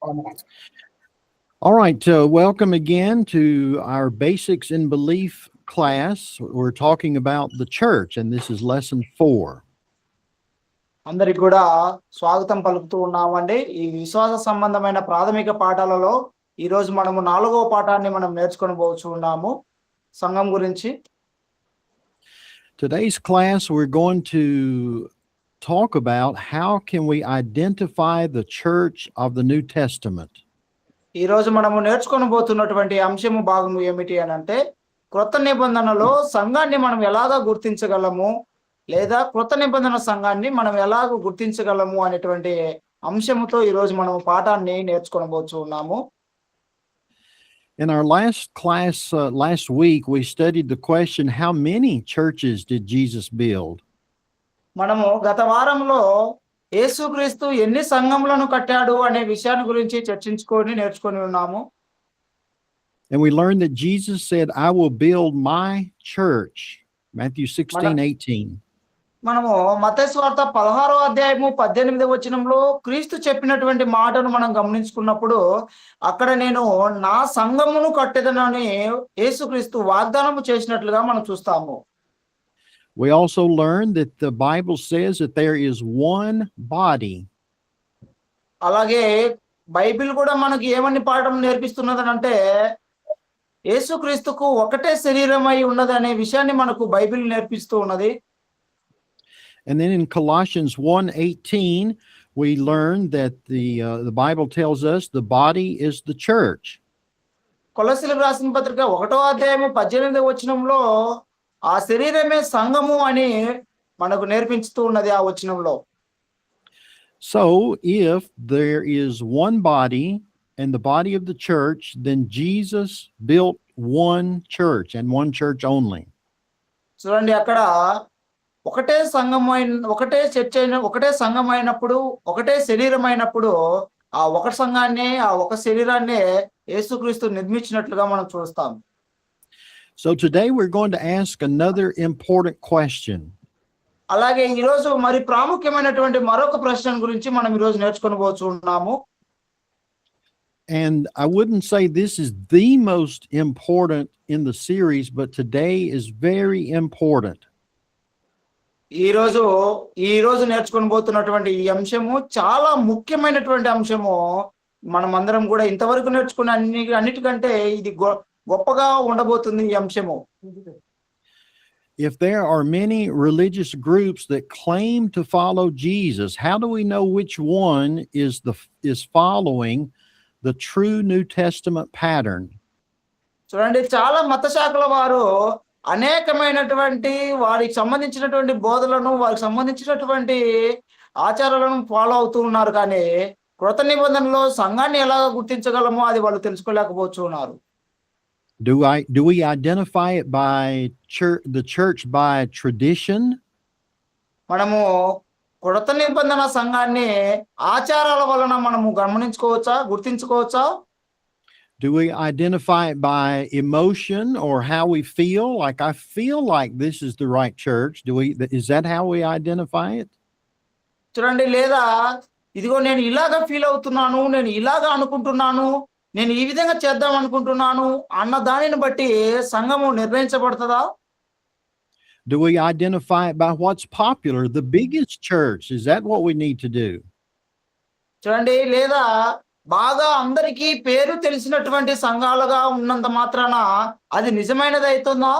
All right, welcome again to our Basics in Belief class. We're talking about the church, and this is lesson 4. అందరికి కూడా స్వాగతం పలుకుతూ ఉన్నామండి. ఈ విశ్వాస సంబంధమైన ప్రాథమిక పాఠాలలో ఈ రోజు మనము 4వ పాఠాన్ని మనం నేర్చుకొనబోతూ ఉన్నాము సంఘం గురించి. Today's class, we're going to talk about how can we identify the church of the New Testament. ఈ రోజు మనము నేర్చుకొనబోతున్నటువంటి అంశము భాగం ఏమిటి అనంటే క్రొత్త నిబంధనలో సంఘాన్ని మనం ఎలాగా గుర్తించగలము లేదా క్రొత్త నిబంధన సంఘాన్ని మనం ఎలాగ గుర్తించగలము అనేటువంటి అంశముతో ఈ రోజు మనం పాఠాన్ని నేర్చుకొనబోతూ ఉన్నాము. In our last class last week, we studied the question, how many churches did Jesus build? మనము గత వారంలో యేసుక్రీస్తు ఎన్ని సంఘములను కట్టాడు అనే విషయాన్ని గురించి చర్చించుకొని నేర్చుకొని ఉన్నాము. And we learned that Jesus said, I will build my church. Matthew 16:18. మనము మత్తయి సువార్త 16వ అధ్యాయము 18వ వచనంలో క్రీస్తు చెప్పినటువంటి మాటను మనం గమనించుకున్నప్పుడు అక్కడ నేను నా సంఘమును కట్టెదనని యేసుక్రీస్తు వాగ్దానము చేసినట్లుగా మనం చూస్తాము. We also learned that the Bible says that there is one body. అలాగే బైబిల్ కూడా మనకి ఏమని పాఠం నేర్పిస్తున్నదనంటే యేసుక్రీస్తుకు ఒకటే శరీరమై ఉన్నదనే విషయాన్ని మనకు బైబిల్ నేర్పిస్తూ ఉన్నది. And then in Colossians 1:18, we learned that the Bible tells us the body is the church. కొలస్సీలకు రాసిన పత్రిక 1వ అధ్యాయము 18వ వచనంలో ఆ శరీరమే సంఘము అని మనకు నేర్పిస్తూ ఉన్నది ఆ వచనంలో. So if there is one body and the body of the church, then Jesus built one church and one church only. చూడండి, అక్కడ ఒకటే ఒకటే చర్చ్ అయిన ఒకటే సంఘం అయినప్పుడు ఒకటే శరీరం అయినప్పుడు ఆ ఒక సంఘాన్ని ఆ ఒక శరీరాన్ని యేసుక్రీస్తు నిర్మించినట్లుగా మనం చూస్తాం. So today we're going to ask another important question. అలాగే ఈ రోజు మరి ప్రాముఖ్యమైనటువంటి మరొక ప్రశ్న గురించి మనం ఈ రోజు నేర్చుకొనబోతున్నాము. And I wouldn't say this is the most important in the series, but today is very important. ఈ రోజు నేర్చుకొనబోతున్నటువంటి ఈ అంశము చాలా ముఖ్యమైనటువంటి అంశము. మనం అందరం కూడా ఇంతవరకు నేర్చుకున్న అన్నిటికంటే ఇది గొప్పగా ఉండబోతుంది ఈ అంశము. If there are many religious groups that claim to follow Jesus, how do we know which one is following the true New Testament pattern? చూడండి, చాలా మత శాఖల వారు అనేకమైనటువంటి వారికి సంబంధించినటువంటి బోధలను వారికి సంబంధించినటువంటి ఆచారాలను ఫాలో అవుతూ ఉన్నారు, కానీ కృత నిబంధనలో సంఘాన్ని ఎలా గుర్తించగలమో అది వాళ్ళు తెలుసుకోలేకపోతున్నారు. Do we identify it by the church by tradition? మనము కృత నిబంధన సంఘాన్ని ఆచారాల వలన మనము గుర్తించుకోవచ్చా? Do we identify it by emotion or how we feel? Like, I feel like this is the right church. Is that how we identify it? చూడండి, లేదా ఇదిగో నేను ఇలాగా ఫీల్ అవుతున్నాను, నేను ఇలాగా అనుకుంటున్నాను, నేను ఈ విధంగా చేద్దాం అనుకుంటున్నాను అన్న దానిని బట్టి సంఘము నిర్ణయించబడుతుందా? Do we identify it by what's popular, the biggest church? Is that what we need to do? చూడండి, లేదా బాగా అందరికీ పేరు తెలిసినటువంటి సంఘాలుగా ఉన్నంత మాత్రాన అది నిజమైనది అవుతుందా?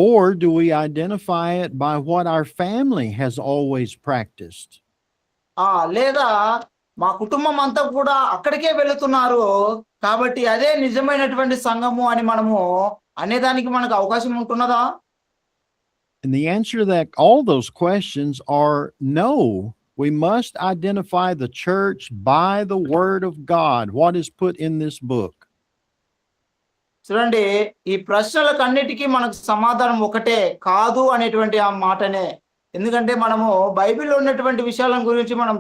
Or do we identify it by what our family has always practiced? లేదా మా కుటుంబం అంతా కూడా అక్కడికే వెళుతున్నారు కాబట్టి అదే నిజమైనటువంటి సంఘము అని మనము అనేదానికి మనకు అవకాశం ఉంటున్నదా? And the answer to all those questions are no. We must identify the church by the word of God, what is put in this book. చూడండి, ఈ ప్రశ్నలకన్నిటికీ మనకు సమాధానం ఒకటే, కాదు అనేటువంటి ఆ మాటనే. ఎందుకంటే మనము బైబిల్లో ఉన్నటువంటి విషయాల గురించి మనం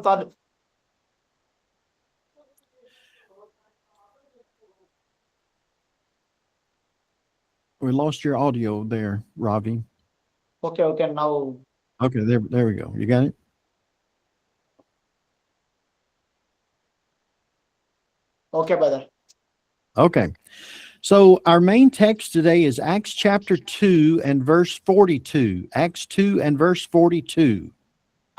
We lost your audio there, Ravi. Okay, now. Okay, there we go. You got it? Okay brother. Okay. So our main text today is Acts chapter 2 and verse 42. Acts 2 and verse 42.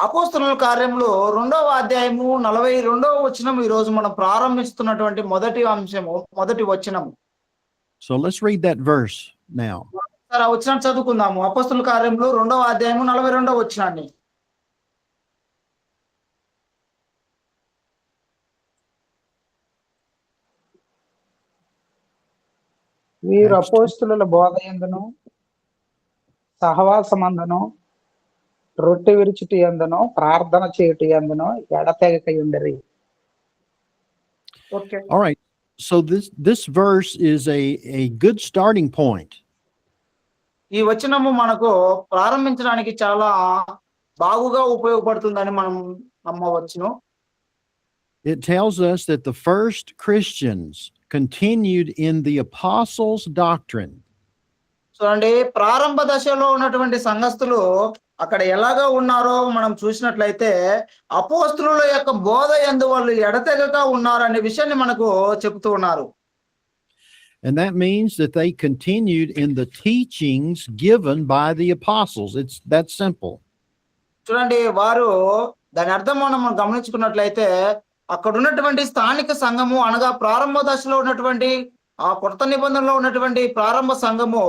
అపోస్తలుల కార్యములు 2వ అధ్యాయము 42వ వచనం ఈ రోజు మనం ప్రారంభిస్తున్నటువంటి మొదటి అంశము, మొదటి వచనము. So let's read that verse now. సరే, ఆ వచనం చదువుకుందాము. అపోస్తలుల కార్యములు 2వ అధ్యాయము 42వ వచనాన్ని. వీరు Acts 2. అపోస్తలుల బోధయందును సహవాసమందును రొట్టె విరుచుటి యందును ప్రార్థన చేయుటి యందును ఎడతెగక ఉండరి. Okay. All right. So this verse is a good starting point. ఈ వచనము మనకు ప్రారంభించడానికి చాలా బాగుగా ఉపయోగపడుతుందని మనం నమ్మవచ్చును. It tells us that the first Christians continued in the apostles' doctrine. చూడండి, ప్రారంభ దశలో ఉన్నటువంటి సంఘస్థులు అక్కడ ఎలాగా ఉన్నారో మనం చూసినట్లయితే అపోస్తలుల యొక్క బోధ యందు వాళ్ళు ఎడతెగక ఉన్నారనే విషయాన్ని మనకు చెబుతూ ఉన్నారు. And that means that they continued in the teachings given by the apostles. It's that simple. చూడండి, వారు దాని అర్థం మనం గమనించుకున్నట్లయితే అక్కడ ఉన్నటువంటి స్థానిక సంఘము అనగా ప్రారంభ దశలో ఉన్నటువంటి ఆ కొత్త నిబంధనలో ఉన్నటువంటి ప్రారంభ సంఘము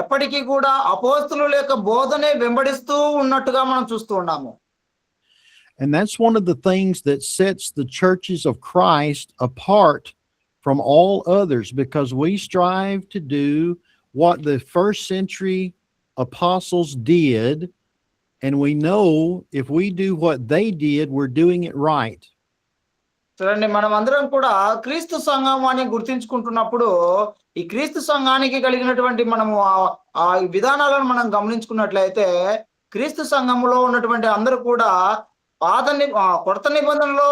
ఎప్పటికీ కూడా అపోస్తలుల యొక్క బోధనే వెంబడిస్తూ ఉన్నట్టుగా మనం చూస్తూ ఉన్నాము. And that's one of the things that sets the churches of Christ apart from all others, because we strive to do what the first century apostles did, and we know if we do what they did, we're doing it right. చూడండి, మనం అందరం కూడా క్రీస్తు సంఘం అని గుర్తించుకుంటున్నప్పుడు ఈ క్రీస్తు సంఘానికి కలిగినటువంటి మనము ఆ విధానాలను మనం గమనించుకున్నట్లయితే క్రీస్తు సంఘములో ఉన్నటువంటి అందరూ కూడా కొత్త నిబంధనలో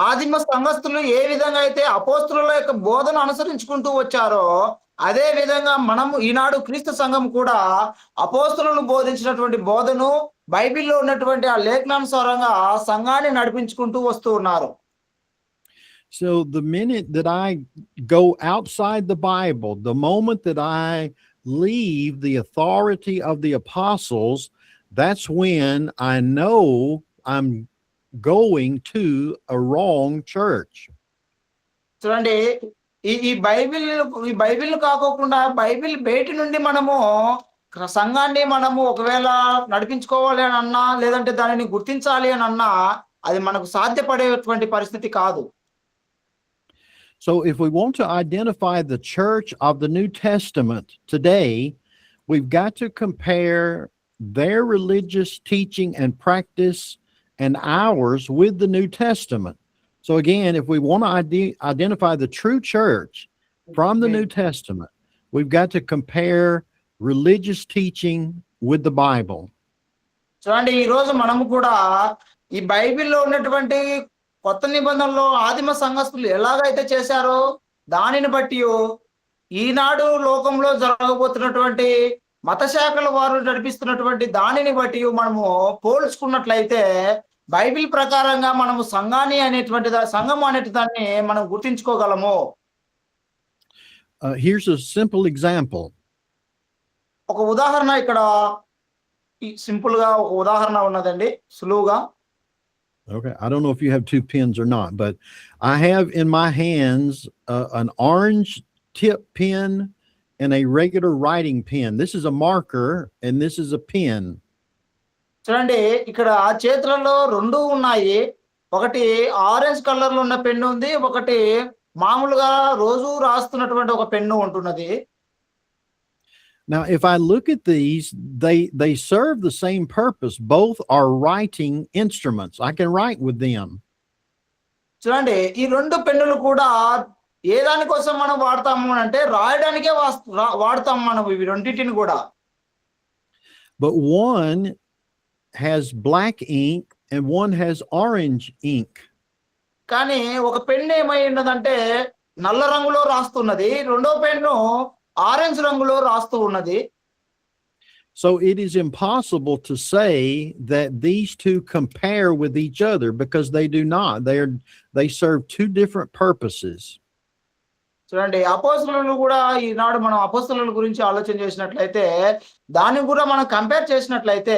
ఆదిమ సంఘస్థులు ఏ విధంగా అయితే అపోస్తలుల యొక్క బోధన అనుసరించుకుంటూ వచ్చారో అదే విధంగా మనము ఈనాడు క్రీస్తు సంఘం కూడా అపోస్తలులు బోధించినటువంటి బోధను బైబిల్లో ఉన్నటువంటి ఆ లేఖనానుసారంగా సంఘాన్ని నడిపించుకుంటూ వస్తూ ఉన్నారు. So the minute that I go outside the Bible, the moment that I leave the authority of the apostles, that's when I know I'm going to a wrong church. చూడండి, ఈ బైబిల్ కాకోకుండా బైబిల్ బయట నుండి మనము సంఘాన్ని మనము ఒకవేళ నడిపించుకోవాలి అని అన్నా లేదంటే దానిని గుర్తించాలి అని అన్నా అది మనకు సాధ్యపడేటువంటి పరిస్థితి కాదు. So if we want to identify the church of the New Testament today, we've got to compare their religious teaching and practice and ours with the New Testament. So again, if we want to identify the true church from the New Testament, we've got to compare religious teaching with the Bible. చూడండి, ఈ రోజు మనము కూడా ఈ బైబిల్లో ఉన్నటువంటి కొత్త నిబంధనలో ఆదిమ సంఘస్థులు ఎలాగైతే చేశారో దానిని బట్టి ఈనాడు లోకంలో జరగబోతున్నటువంటి మత శాఖల వారు నడిపిస్తున్నటువంటి దానిని బట్టి మనము పోల్చుకున్నట్లయితే బైబిల్ ప్రకారంగా మనము సంఘం అనేటి దాన్ని మనం గుర్తించుకోగలము. Here's a simple example. ఒక ఉదాహరణ ఇక్కడ సింపుల్ గా ఒక ఉదాహరణ ఉన్నదండి, సులువుగా. Okay, I don't know if you have two pens or not, but I have in my hands an orange tip pen and a regular writing pen. This is a marker and this is a pen. చూడండి, ఇక్కడ చేతులలో రెండు ఉన్నాయి. ఒకటి orange colour లో ఉన్న pen ఉంది, ఒకటి మామూలుగా రోజు రాస్తున్నటువంటి ఒక పెన్ను ఉంటున్నది. Now, if I look at these, they serve the same purpose. Both are writing instruments. I can write with them. చూడండి, ఈ రెండు పెన్నులు కూడా ఏ దానికోసం మనం వాడతాము అంటే రాయడానికే వాడతాం మనం ఇవి రెండింటిని కూడా. But one has black ink and one has orange ink. కానీ ఒక పెన్ను ఏమై ఉన్నదంటే నల్ల రంగులో రాస్తున్నది, రెండో పెన్ను ఆరెంజ్ రంగులో రాస్తూ ఉన్నది. So it is impossible to say that these two compare with each other because they do not. They serve two different purposes. చూడండి, అపోస్తలులు కూడా ఈనాడు మనం అపోస్తలుల గురించి ఆలోచన చేసినట్లయితే దాన్ని కూడా మనం కంపేర్ చేసినట్లయితే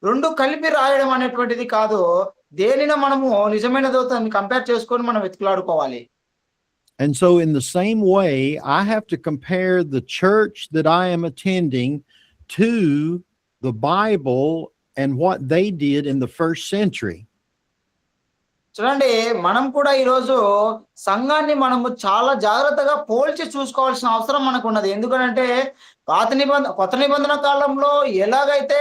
రెండు కలిపి రాయడం అనేటువంటిది కాదు. దేనిని మనము నిజమైనదో దాన్ని కంపేర్ చేసుకొని మనం వెతుకులాడుకోవాలి. And so in the same way, I have to compare the church that I am attending to the Bible and what they did in the first century. చూడండి, మనం కూడా ఈరోజు సంఘాన్ని మనము చాలా జాగ్రత్తగా పోల్చి చూసుకోవాల్సిన అవసరం మనకు ఉన్నది. ఎందుకంటే కొత్త నిబంధన కాలంలో ఎలాగైతే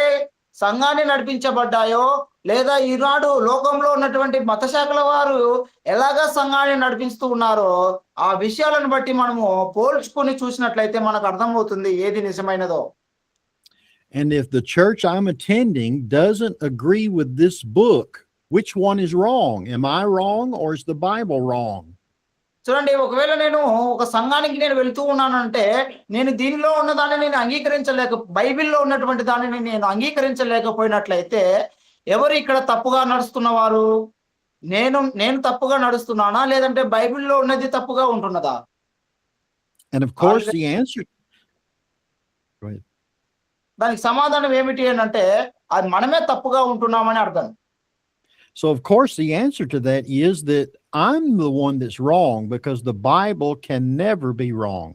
సంఘాన్ని నడిపించబడ్డాయో, లేదా ఈనాడు లోకంలో ఉన్నటువంటి మత శాఖల వారు ఎలాగా సంఘాన్ని నడిపిస్తూ ఉన్నారో, ఆ విషయాలను బట్టి మనము పోల్చుకొని చూసినట్లయితే మనకు అర్థమవుతుంది ఏది నిజమైనదో. And if the church I'm attending doesn't agree with this book, which one is wrong? Am I wrong or is the Bible wrong? చూడండి, ఒకవేళ నేను ఒక సంఘానికి నేను వెళ్తూ ఉన్నానంటే నేను దీనిలో ఉన్న దాన్ని నేను బైబిల్లో ఉన్నటువంటి దానిని నేను అంగీకరించలేకపోయినట్లయితే ఎవరు ఇక్కడ తప్పుగా నడుస్తున్నవారు? నేను తప్పుగా నడుస్తున్నానా, లేదంటే బైబిల్లో ఉన్నది తప్పుగా ఉంటున్నదా? And of course the answer. Go ahead. దానికి సమాధానం ఏమిటి అని అంటే అది మనమే తప్పుగా ఉంటున్నామని అర్థం. So of course the answer to that is that I'm the one that's wrong because the Bible can never be wrong.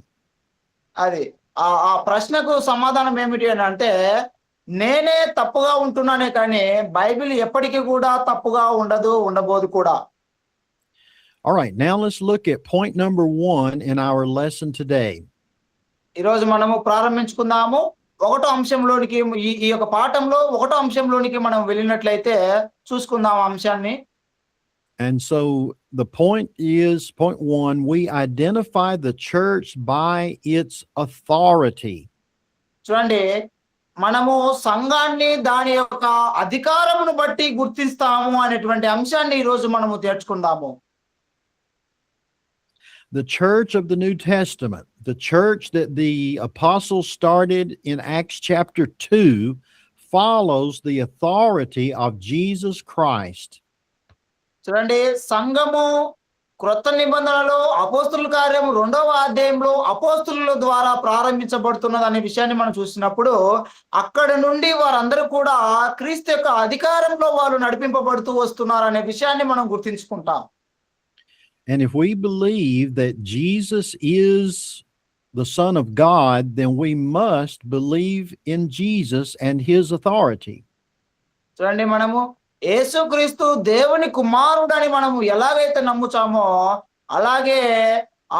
అది ఆ ప్రశ్నకు సమాధానం ఏమిటి అని అంటే నేనే తప్పుగా ఉంటున్నానే కానీ బైబిల్ ఎప్పటికీ కూడా తప్పుగా ఉండబోదు కూడా. All right, now let's look at point number 1 in our lesson today. ఈరోజు మనము ప్రారంభించుకుందాము. ఒకటో అంశంలోనికి ఈ యొక్క పాఠంలో ఒకటో అంశంలోనికి మనం వెళ్ళినట్లయితే చూసుకుందాం అంశాన్ని. And so the point is, point 1, we identify the church by its authority. చూడండి, మనము సంఘాన్ని దాని యొక్క అధికారమును బట్టి గుర్తిస్తాము అనేటువంటి అంశాన్ని ఈరోజు మనము తెచ్చుకుందాము. The church of the New Testament, the church that the apostles started in Acts chapter 2, follows the authority of Jesus Christ. చూడండి, సంఘము క్రొత్త నిబంధనలో అపోస్తుల కార్యము 2వ అధ్యాయంలో అపోస్తుల ద్వారా ప్రారంభించబడుతున్నది అనే విషయాన్ని మనం చూసినప్పుడు అక్కడ నుండి వారందరూ కూడా క్రీస్తు యొక్క అధికారంలో వారు నడిపింపబడుతూ వస్తున్నారు అనే విషయాన్ని మనం గుర్తించుకుంటాం. And if we believe that Jesus is the Son of God, then we must believe in Jesus and his authority. చూడండి, మనము యేసుక్రీస్తు దేవుని కుమారుడని మనము ఎలాగైతే నమ్ముతామో అలాగే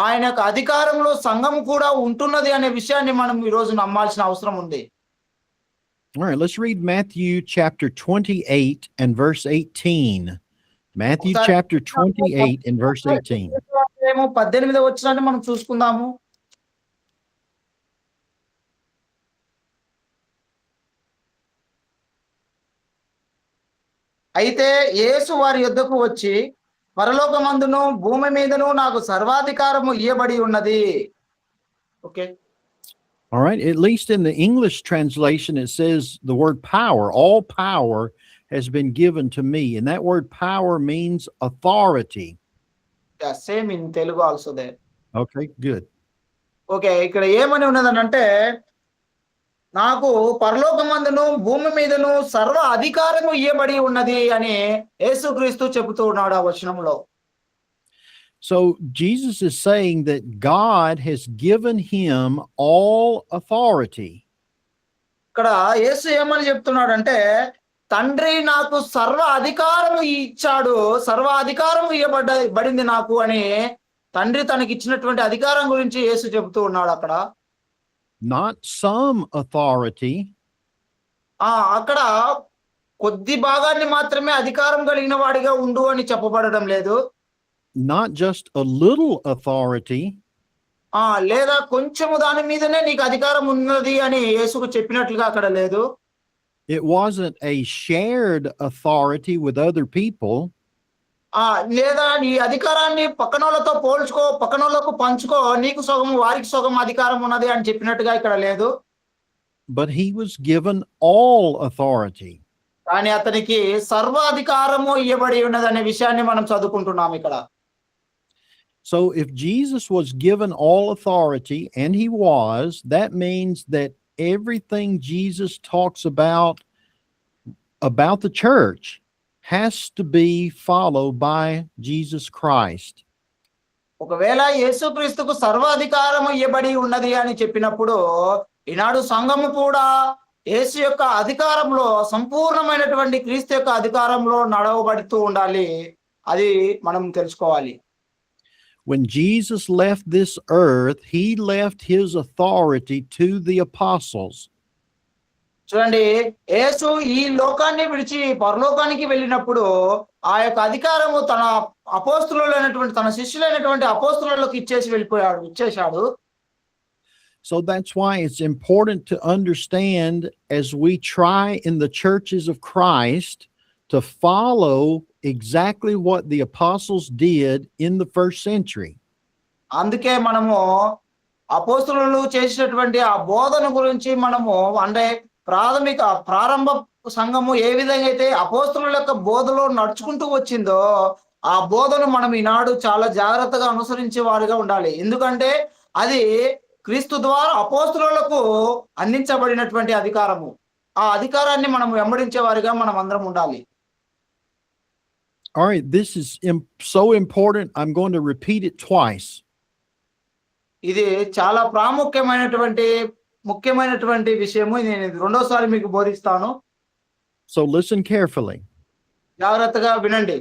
ఆయన యొక్క అధికారంలో సంఘం కూడా ఉంటున్నది అనే విషయాన్ని మనం ఈ రోజు నమ్మాల్సిన అవసరం ఉంది. All right, let's read Matthew chapter 28 and verse 18. Matthew chapter 28 and verse 18. 18వ వచనాన్ని మనం చూసుకుందాము. అయితే యేసు వారి యొద్దకు వచ్చి పరలోకమందును భూమి మీదను నాకు సర్వాధికారము ఇయ్యబడి ఉన్నది. Okay. All right, at least in the English translation it says the word power. All power has been given to me, and that word power means authority. Yeah, same in Telugu also there. Okay, good. Okay, ఇక్కడ ఏమని ఉన్నదనంటే నాకు పరలోకమందును భూమి మీదను సర్వ అధికారము ఇయ్యబడి ఉన్నది అని యేసుక్రీస్తు చెబుతూ ఉన్నాడు ఆ వచనంలో. So Jesus is saying that God has given him all authority. ఇక్కడ యేసు ఏమని చెప్తున్నాడంటే తండ్రి నాకు సర్వ అధికారము ఇచ్చాడు, సర్వ అధికారం ఇవ్వబడింది నాకు అని తండ్రి తనకి ఇచ్చినటువంటి అధికారం గురించి యేసు చెబుతూ ఉన్నాడు అక్కడ. Not some authority. అక్కడ కొద్ది భాగాన్ని మాత్రమే అధికారం కలిగిన వాడిగా ఉండు అని చెప్పబడడం లేదు. Not just a little authority. లేదా కొంచెము దాని మీదనే నీకు అధికారం ఉన్నది అని యేసుకు చెప్పినట్లుగా అక్కడ లేదు. It wasn't a shared authority with other people. లేదా నీ అధికారాన్ని పక్కనోళ్ళకు పంచుకో, నీకు సగం వారికి సగం అధికారం ఉన్నది అని చెప్పినట్టుగా ఇక్కడ లేదు. but he was given all authority. కానీ అతనికి సర్వాధికారము ఇవ్వబడి ఉన్నదనే విషయాన్ని మనం చదువుకుంటున్నాం ఇక్కడ. So if Jesus was given all authority, and he was, that means that everything Jesus talks about the church has to be followed by Jesus Christ. ఒకవేళ యేసుక్రీస్తుకు సర్వాధికారము ఇవ్వబడి ఉన్నది అని చెప్పినప్పుడు ఈనాడు సంఘము కూడా యేసు యొక్క అధికారంలో సంపూర్ణమైనటువంటి క్రీస్తు యొక్క అధికారంలో నడవబడుతూ ఉండాలి. అది మనం తెలుసుకోవాలి. When Jesus left this earth, he left his authority to the apostles. చూడండి, యేసు ఈ లోకాన్ని విడిచి పరలోకానికి వెళ్ళినప్పుడు ఆ యొక్క అధికారము తన అపోస్తులైనటువంటి తన శిష్యులైనటువంటి అపోస్తులకు ఇచ్చేశాడు. So that's why it's important to understand, as we try in the churches of Christ to follow exactly what the apostles did in the first century. అందుకే మనము అపోస్తులు చేసినటువంటి ఆ బోధన గురించి మనము అంటే ప్రారంభ సంఘము ఏ విధంగా అయితే అపోస్తుల యొక్క బోధలో నడుచుకుంటూ వచ్చిందో ఆ బోధను మనం ఈనాడు చాలా జాగ్రత్తగా అనుసరించే వారిగా ఉండాలి. ఎందుకంటే అది క్రీస్తు ద్వారా అపోస్తులకు అందించబడినటువంటి అధికారము. ఆ అధికారాన్ని మనం వెంబడించే వారిగా మనం అందరం ఉండాలి. All right, this is so important. I'm going to repeat it twice. ఇది చాలా ముఖ్యమైనటువంటి విషయము. నేను రెండోసారి మీకు బోధిస్తాను. So listen carefully. జాగ్రత్తగా వినండి.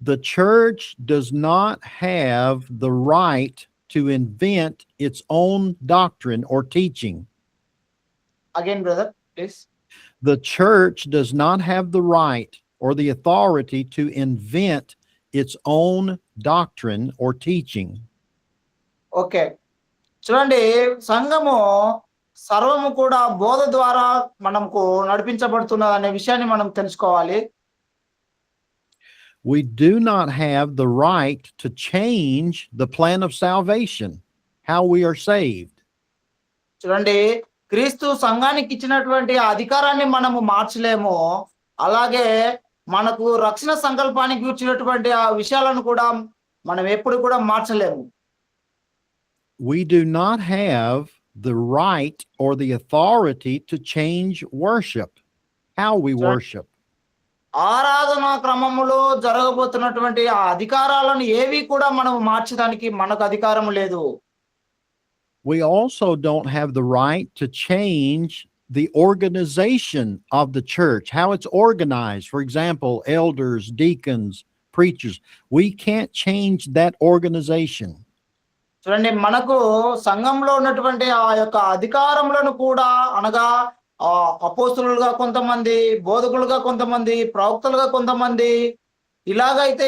The church does not have the right to invent its own doctrine or teaching. Again, brother, please. The church does not have the right or the authority to invent its own doctrine or teaching. Okay. చూడండి, సంఘము సర్వము కూడా బోధ ద్వారా మనకు నడిపించబడుతున్నది అనే విషయాన్ని మనం తెలుసుకోవాలి. We do not have the right to change the plan of salvation, how we are saved. చూడండి, క్రీస్తు సంఘానికి ఇచ్చినటువంటి ఆ అధికారాన్ని మనము మార్చలేము. అలాగే మనకు రక్షణ సంకల్పానికి ఇచ్చినటువంటి ఆ విషయాలను కూడా మనం ఎప్పుడు కూడా మార్చలేము. We do not have the right or the authority to change worship, how we worship. ఆరాధన క్రమములో జరగబోతున్నటువంటి ఆ అధికారాలను ఏవి కూడా మనం మార్చడానికి మనకు అధికారం లేదు. We also don't have the right to change the organization of the church, how it's organized. For example, elders, deacons, preachers. We can't change that organization. చూడండి, మనకు సంఘంలో ఉన్నటువంటి ఆ యొక్క అధికారములను కూడా అనగా అపోస్తులుగా కొంతమంది, బోధకులుగా కొంతమంది, ప్రవక్తలుగా కొంతమంది, ఇలాగైతే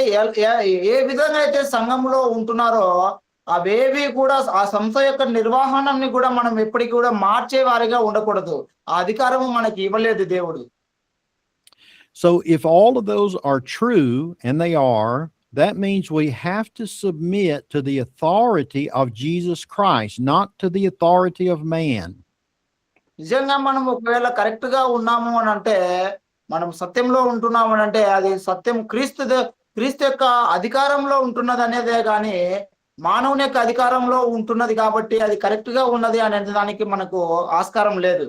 ఏ విధంగా అయితే సంఘంలో ఉంటున్నారో అవేవి కూడా ఆ సంస్థ యొక్క నిర్వహణని కూడా మనం ఎప్పటికీ కూడా మార్చే వారిగా ఉండకూడదు. ఆ అధికారము మనకి ఇవ్వలేదు దేవుడు. So if all of those are true, and they are, that means we have to submit to the authority of Jesus Christ, not to the authority of man. నిజంగా మనం ఒకవేళ కరెక్ట్ గా ఉన్నాము అని అంటే, మనం సత్యంలో ఉంటున్నాము అని అంటే అది సత్యం క్రీస్తు యొక్క అధికారంలో ఉంటున్నది అనేదే గాని మానవుని యొక్క అధికారంలో ఉంటున్నది కాబట్టి అది కరెక్ట్ గా ఉన్నది అనే దానికి మనకు ఆస్కారం లేదు.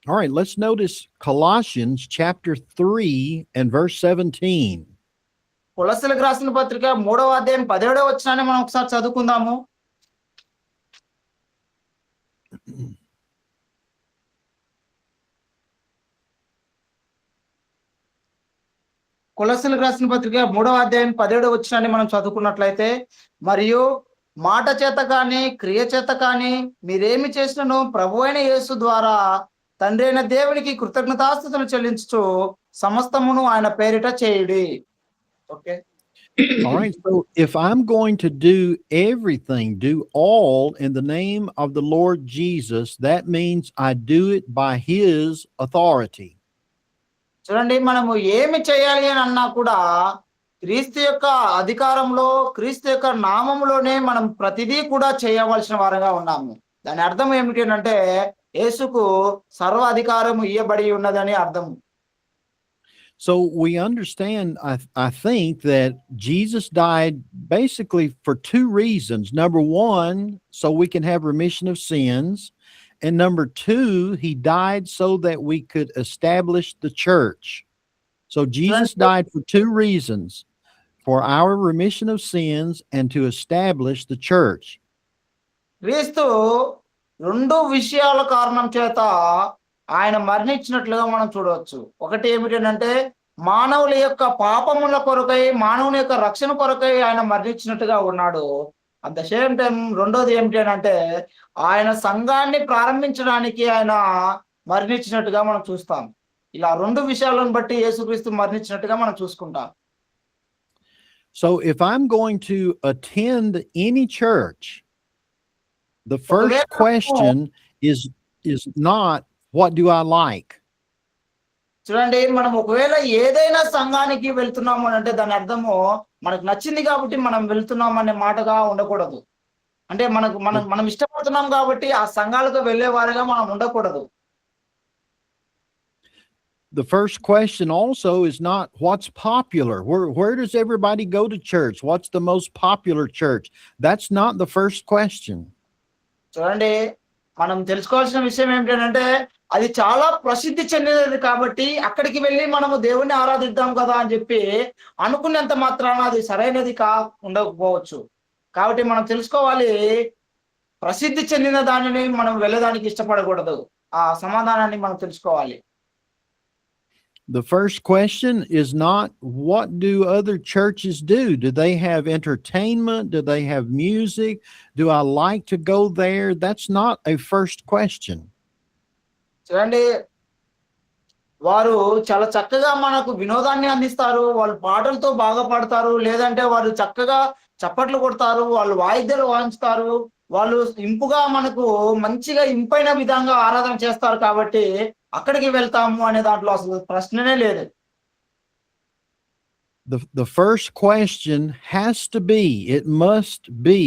All right, let's notice Colossians chapter 3 and verse 17. కొలస్సీలకు రాసిన పత్రిక 3వ అధ్యాయం 17వ వచనాన్ని మనం ఒకసారి చదువుకుందాము. కొలస్సీలకు రాసిన పత్రిక 3వ అధ్యాయం 17వ వచనాన్ని మనం చదువుకున్నట్లయితే, మరియు మాట చేత కానీ క్రియ చేత కానీ మీరేమి చేసినను ప్రభువైన యేసు ద్వారా తండ్రి అయిన దేవునికి కృతజ్ఞతాస్తుతులు చెల్లించుచు సమస్తమును ఆయన పేరిట చేయుడి. Okay. All right, so if I'm going to do everything, do all in the name of the Lord Jesus, that means I do it by his authority. చూడండి, మనము ఏమి చేయాలి అని అన్నా కూడా క్రీస్తు యొక్క అధికారంలో, క్రీస్తు యొక్క నామములోనే మనం ప్రతిదీ కూడా చేయవలసిన వారంగా ఉన్నాము. దాని అర్థం ఏమిటి అంటే యేసుకు సర్వ అధికారం ఇయ్యబడి ఉన్నదని అర్థం. So we understand, I think, that Jesus died basically for two reasons. Number one, so we can have remission of sins. And number two, he died so that we could establish the church. So Jesus died for two reasons: for our remission of sins and to establish the church. క్రీస్తు 2 విషయాల కారణం చేత ఆయన మరణించినట్లుగా మనం చూడవచ్చు. ఒకటి ఏమిటంటే మానవుల యొక్క పాపముల కొరకై, మానవుని యొక్క రక్షణ కొరకై ఆయన మరణించినట్టుగా ఉన్నాడు. అట్ ద సేమ్ టైం రెండోది ఏమిటి అంటే ఆయన సంఘాన్ని ప్రారంభించడానికి ఆయన మరణించినట్టుగా మనం చూస్తాం. ఇలా 2 విషయాలను బట్టి యేసుక్రీస్తు మరణించినట్టుగా మనం చూసుకుంటాం. So if I'm going to attend any church, the first question is not what do I like? చూడండి, మనం ఒకవేళ ఏదైనా సంఘానికి వెళ్తున్నాము అంటే దాని అర్థము మనకు నచ్చింది కాబట్టి మనం వెళ్తున్నాం అనే మాటగా ఉండకూడదు. అంటే మనం ఇష్టపడుతున్నాం కాబట్టి ఆ సంఘాలకు వెళ్ళేవారుగా మనం ఉండకూడదు. The first question also is not what's popular. Where does everybody go to church? What's the most popular church? That's not the first question. చూడండి, మనం తెలుసుకోవాల్సిన విషయం ఏమిటంటే అది చాలా ప్రసిద్ధి చెందినది కాబట్టి అక్కడికి వెళ్ళి మనము దేవుణ్ణి ఆరాధిద్దాం కదా అని చెప్పి అనుకున్నంత మాత్రాన అది సరైనది ఉండకపోవచ్చు. కాబట్టి మనం తెలుసుకోవాలి, ప్రసిద్ధి చెందిన దానిని మనం వెళ్ళడానికి ఇష్టపడకూడదు. ఆ సమాధానాన్ని మనం తెలుసుకోవాలి. The first question is not what do other churches do? Do they have entertainment? Do they have music? Do I like to go there? That's not a first question. చూడండి, వారు చాలా చక్కగా మనకు వినోదాన్ని అందిస్తారు. వాళ్ళు పాటలతో బాగా పాడతారు, లేదంటే వాళ్ళు చక్కగా చప్పట్లు కొడతారు, వాళ్ళు వాయిద్యాలు వాయించుతారు, వాళ్ళు ఇంపుగా మనకు మంచిగా ఇంపైన విధంగా ఆరాధన చేస్తారు కాబట్టి అక్కడికి వెళ్తాము అనే దాంట్లో అసలు ప్రశ్ననే లేదు. The first question has to be, it must be,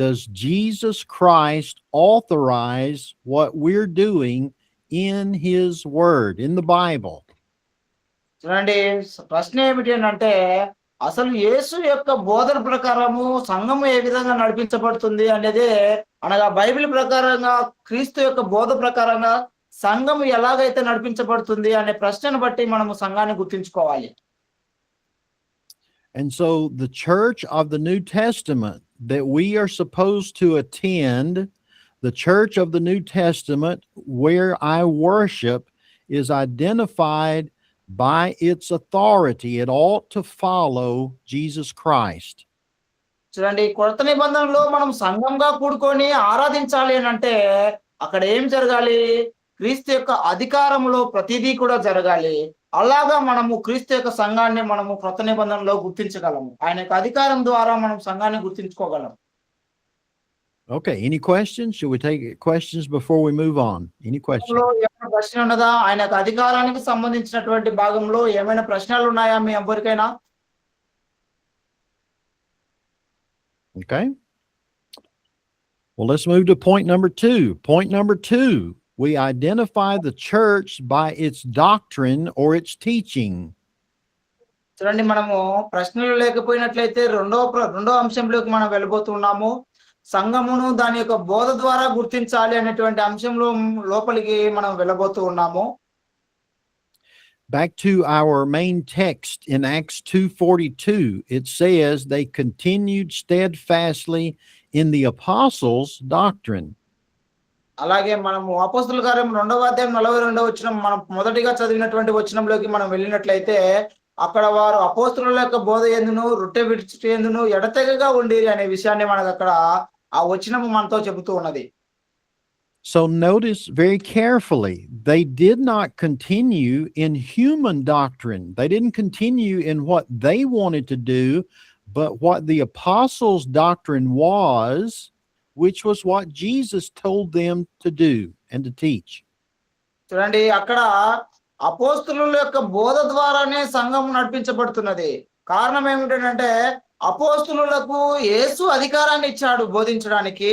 does Jesus Christ authorize what we're doing in his word, in the Bible? చూడండి, ప్రశ్న ఏమిటి అంటే అసలు యేసు యొక్క బోధన ప్రకారము సంఘము ఏ విధంగా నడిపించబడుతుంది అనేది, అనగా బైబిల్ ప్రకారంగా క్రీస్తు యొక్క బోధ ప్రకారంగా సంఘము ఎలాగైతే నడిపించబడుతుంది అనే ప్రశ్నను బట్టి మనము సంఘాన్ని గుర్తించుకోవాలి. And so the church of the New Testament that we are supposed to attend, the church of the New Testament where I worship, is identified by its authority. It ought to follow Jesus Christ. చూడండి, కొత్త నిబంధనలో మనం సంఘంగా కూడుకొని ఆరాధించాలి అని అంటే అక్కడ ఏం జరగాలి? క్రీస్తు యొక్క అధికారంలో ప్రతిదీ కూడా జరగాలి. అలాగా మనము క్రీస్తు యొక్క సంఘాన్ని మనము కొత్త నిబంధనలో గుర్తించగలము. ఆయన యొక్క అధికారం ద్వారా మనం సంఘాన్ని గుర్తించుకోగలం. Okay, any questions? Should we take questions before we move on? Any questions? ఏమైనా ప్రశ్న ఉన్నదా? ఆయన యొక్క అధికారానికి సంబంధించినటువంటి భాగంలో ఏమైనా ప్రశ్నలు ఉన్నాయా మీ ఎవరికైనా? Okay. Well, let's move to point number 2. Point number 2, we identify the church by its doctrine or its teaching. చూడండి, మనము ప్రశ్నలు లేకపోయినట్లయితే రెండో అంశంలోకి మనం వెళ్ళబోతున్నాము. సంఘమును దాని యొక్క బోధ ద్వారా గుర్తించాలి అనేటువంటి అంశంలో లోపలికి మనం వెళ్ళబోతూ ఉన్నాము. Back to our main text in Acts 2:42, it says they continued steadfastly in the apostles' doctrine. అలాగే మనము అపోస్తలుల కార్యం 2వ అధ్యాయం 42వ వచనం మనం మొదటిగా చదివినటువంటి వచనంలోకి మనం వెళ్ళినట్లయితే అక్కడ వారు అపోస్తలుల యొక్క బోధ యందును రొట్టె విరుచుట యందును ఎడతెగగా ఉండేది అనే విషయాన్ని మనకు అక్కడ ఆ వచనము మనతో చెబుతూ ఉన్నది. So notice very carefully, they did not continue in human doctrine. They didn't continue in what they wanted to do, but what the apostles' doctrine was, which was what Jesus told them to do and to teach. చూడండి, అక్కడ అపోస్తలుల యొక్క బోధ ద్వారానే సంఘం నడిపించబడుతున్నది. కారణం ఏమిటంటే అపోస్తలులకు యేసు అధికారాన్ని ఇచ్చాడు బోధించడానికి.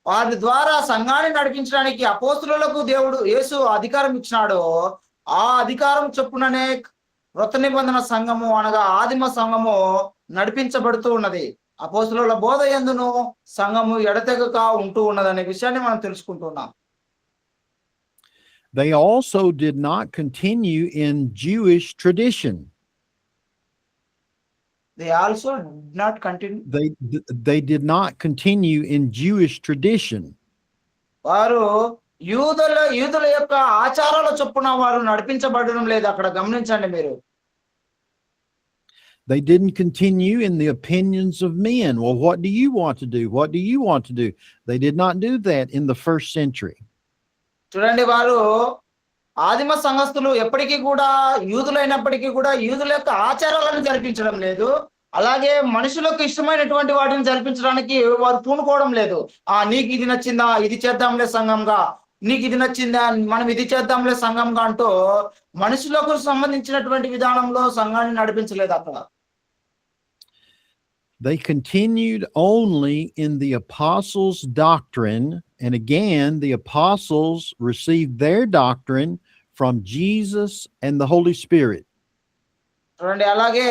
వారి ద్వారా సంఘాన్ని నడిపించడానికి అపోస్తులకు దేవుడు యేసు అధికారం ఇచ్చినాడో ఆ అధికారం చొప్పుననే క్రొత్త నిబంధన సంఘము అనగా ఆదిమ సంఘము నడిపించబడుతూ ఉన్నది. అపోస్తుల బోధ యందును సంఘము ఎడతెగక ఉంటూ ఉన్నదనే విషయాన్ని మనం తెలుసుకుంటున్నాం. They also did not continue in Jewish tradition. They also did not continue. They did not continue in Jewish tradition. వారు యూదుల యొక్క ఆచారాల చొప్పున వారు నడిపించబడడం లేదు. అక్కడ గమనించండి మీరు. They didn't continue in the opinions of men. Well, what do you want to do? What do you want to do? They did not do that in the first century. చూడండి, వారు ఆదిమ సంఘస్థులు ఎప్పటికీ కూడా యూదులైనప్పటికీ కూడా యూదుల యొక్క ఆచారాలను జరిపించడం లేదు. అలాగే మనుషులకు ఇష్టమైనటువంటి వాటిని జరిపించడానికి వారు పూనుకోవడం లేదు. నీకు ఇది నచ్చిందా, ఇది చేద్దాంలే సంఘంగా, నీకు ఇది నచ్చిందా, మనం ఇది చేద్దాంలే సంఘంగా అంటూ మనుషులకు సంబంధించినటువంటి విధానంలో సంఘాన్ని నడిపించలేదు అక్కడ. They continued only in the apostles' doctrine, and again, the apostles received their doctrine from Jesus and the Holy Spirit. చూడండి, అలాగే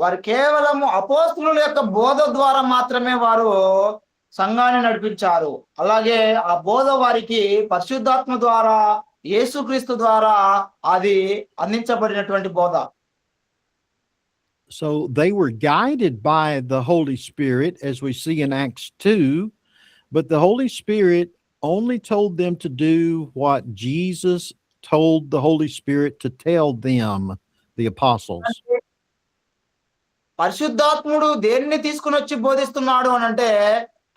వారు కేవలము అపోస్తుల యొక్క బోధ ద్వారా మాత్రమే వారు సంఘాన్ని నడిపించారు. అలాగే ఆ బోధ వారికి పరిశుద్ధాత్మ ద్వారా యేసుక్రీస్తు ద్వారా అది అందించబడినటువంటి బోధ. So they were guided by the Holy Spirit, as we see in Acts 2, but the Holy Spirit only told them to do what Jesus told the Holy Spirit to tell them, the apostles. పరిశుద్ధాత్ముడు దేన్ని తీసుకుని వచ్చి బోధిస్తున్నాడు అని అంటే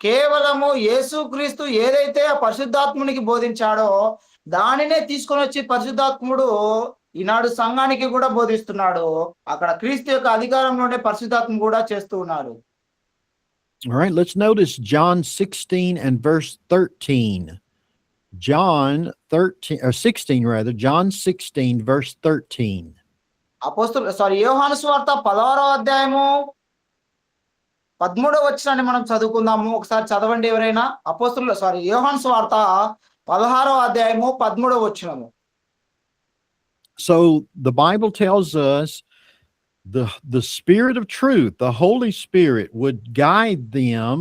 కేవలము యేసుక్రీస్తు ఏదైతే ఆ పరిశుద్ధాత్మునికి బోధించాడో దానినే తీసుకొని వచ్చి పరిశుద్ధాత్ముడు ఈనాడు సంఘానికి కూడా బోధిస్తున్నాడు. అక్కడ క్రీస్తు యొక్క అధికారంలోనే పరిశుద్ధాత్మ కూడా చేస్తూ ఉన్నాడు. All right, let's notice John 16 and verse 13. John 13 or 16 rather, John 16 verse 13. యోహాను సువార్త 16వ అధ్యాయము 13వ వచనాన్ని మనం చదువుకుందాము. ఒకసారి చదవండి ఎవరైనా. యోహాను సువార్త 16వ అధ్యాయము 13వ వచనము. So the Bible tells us the Spirit of truth, the Holy Spirit, would guide them.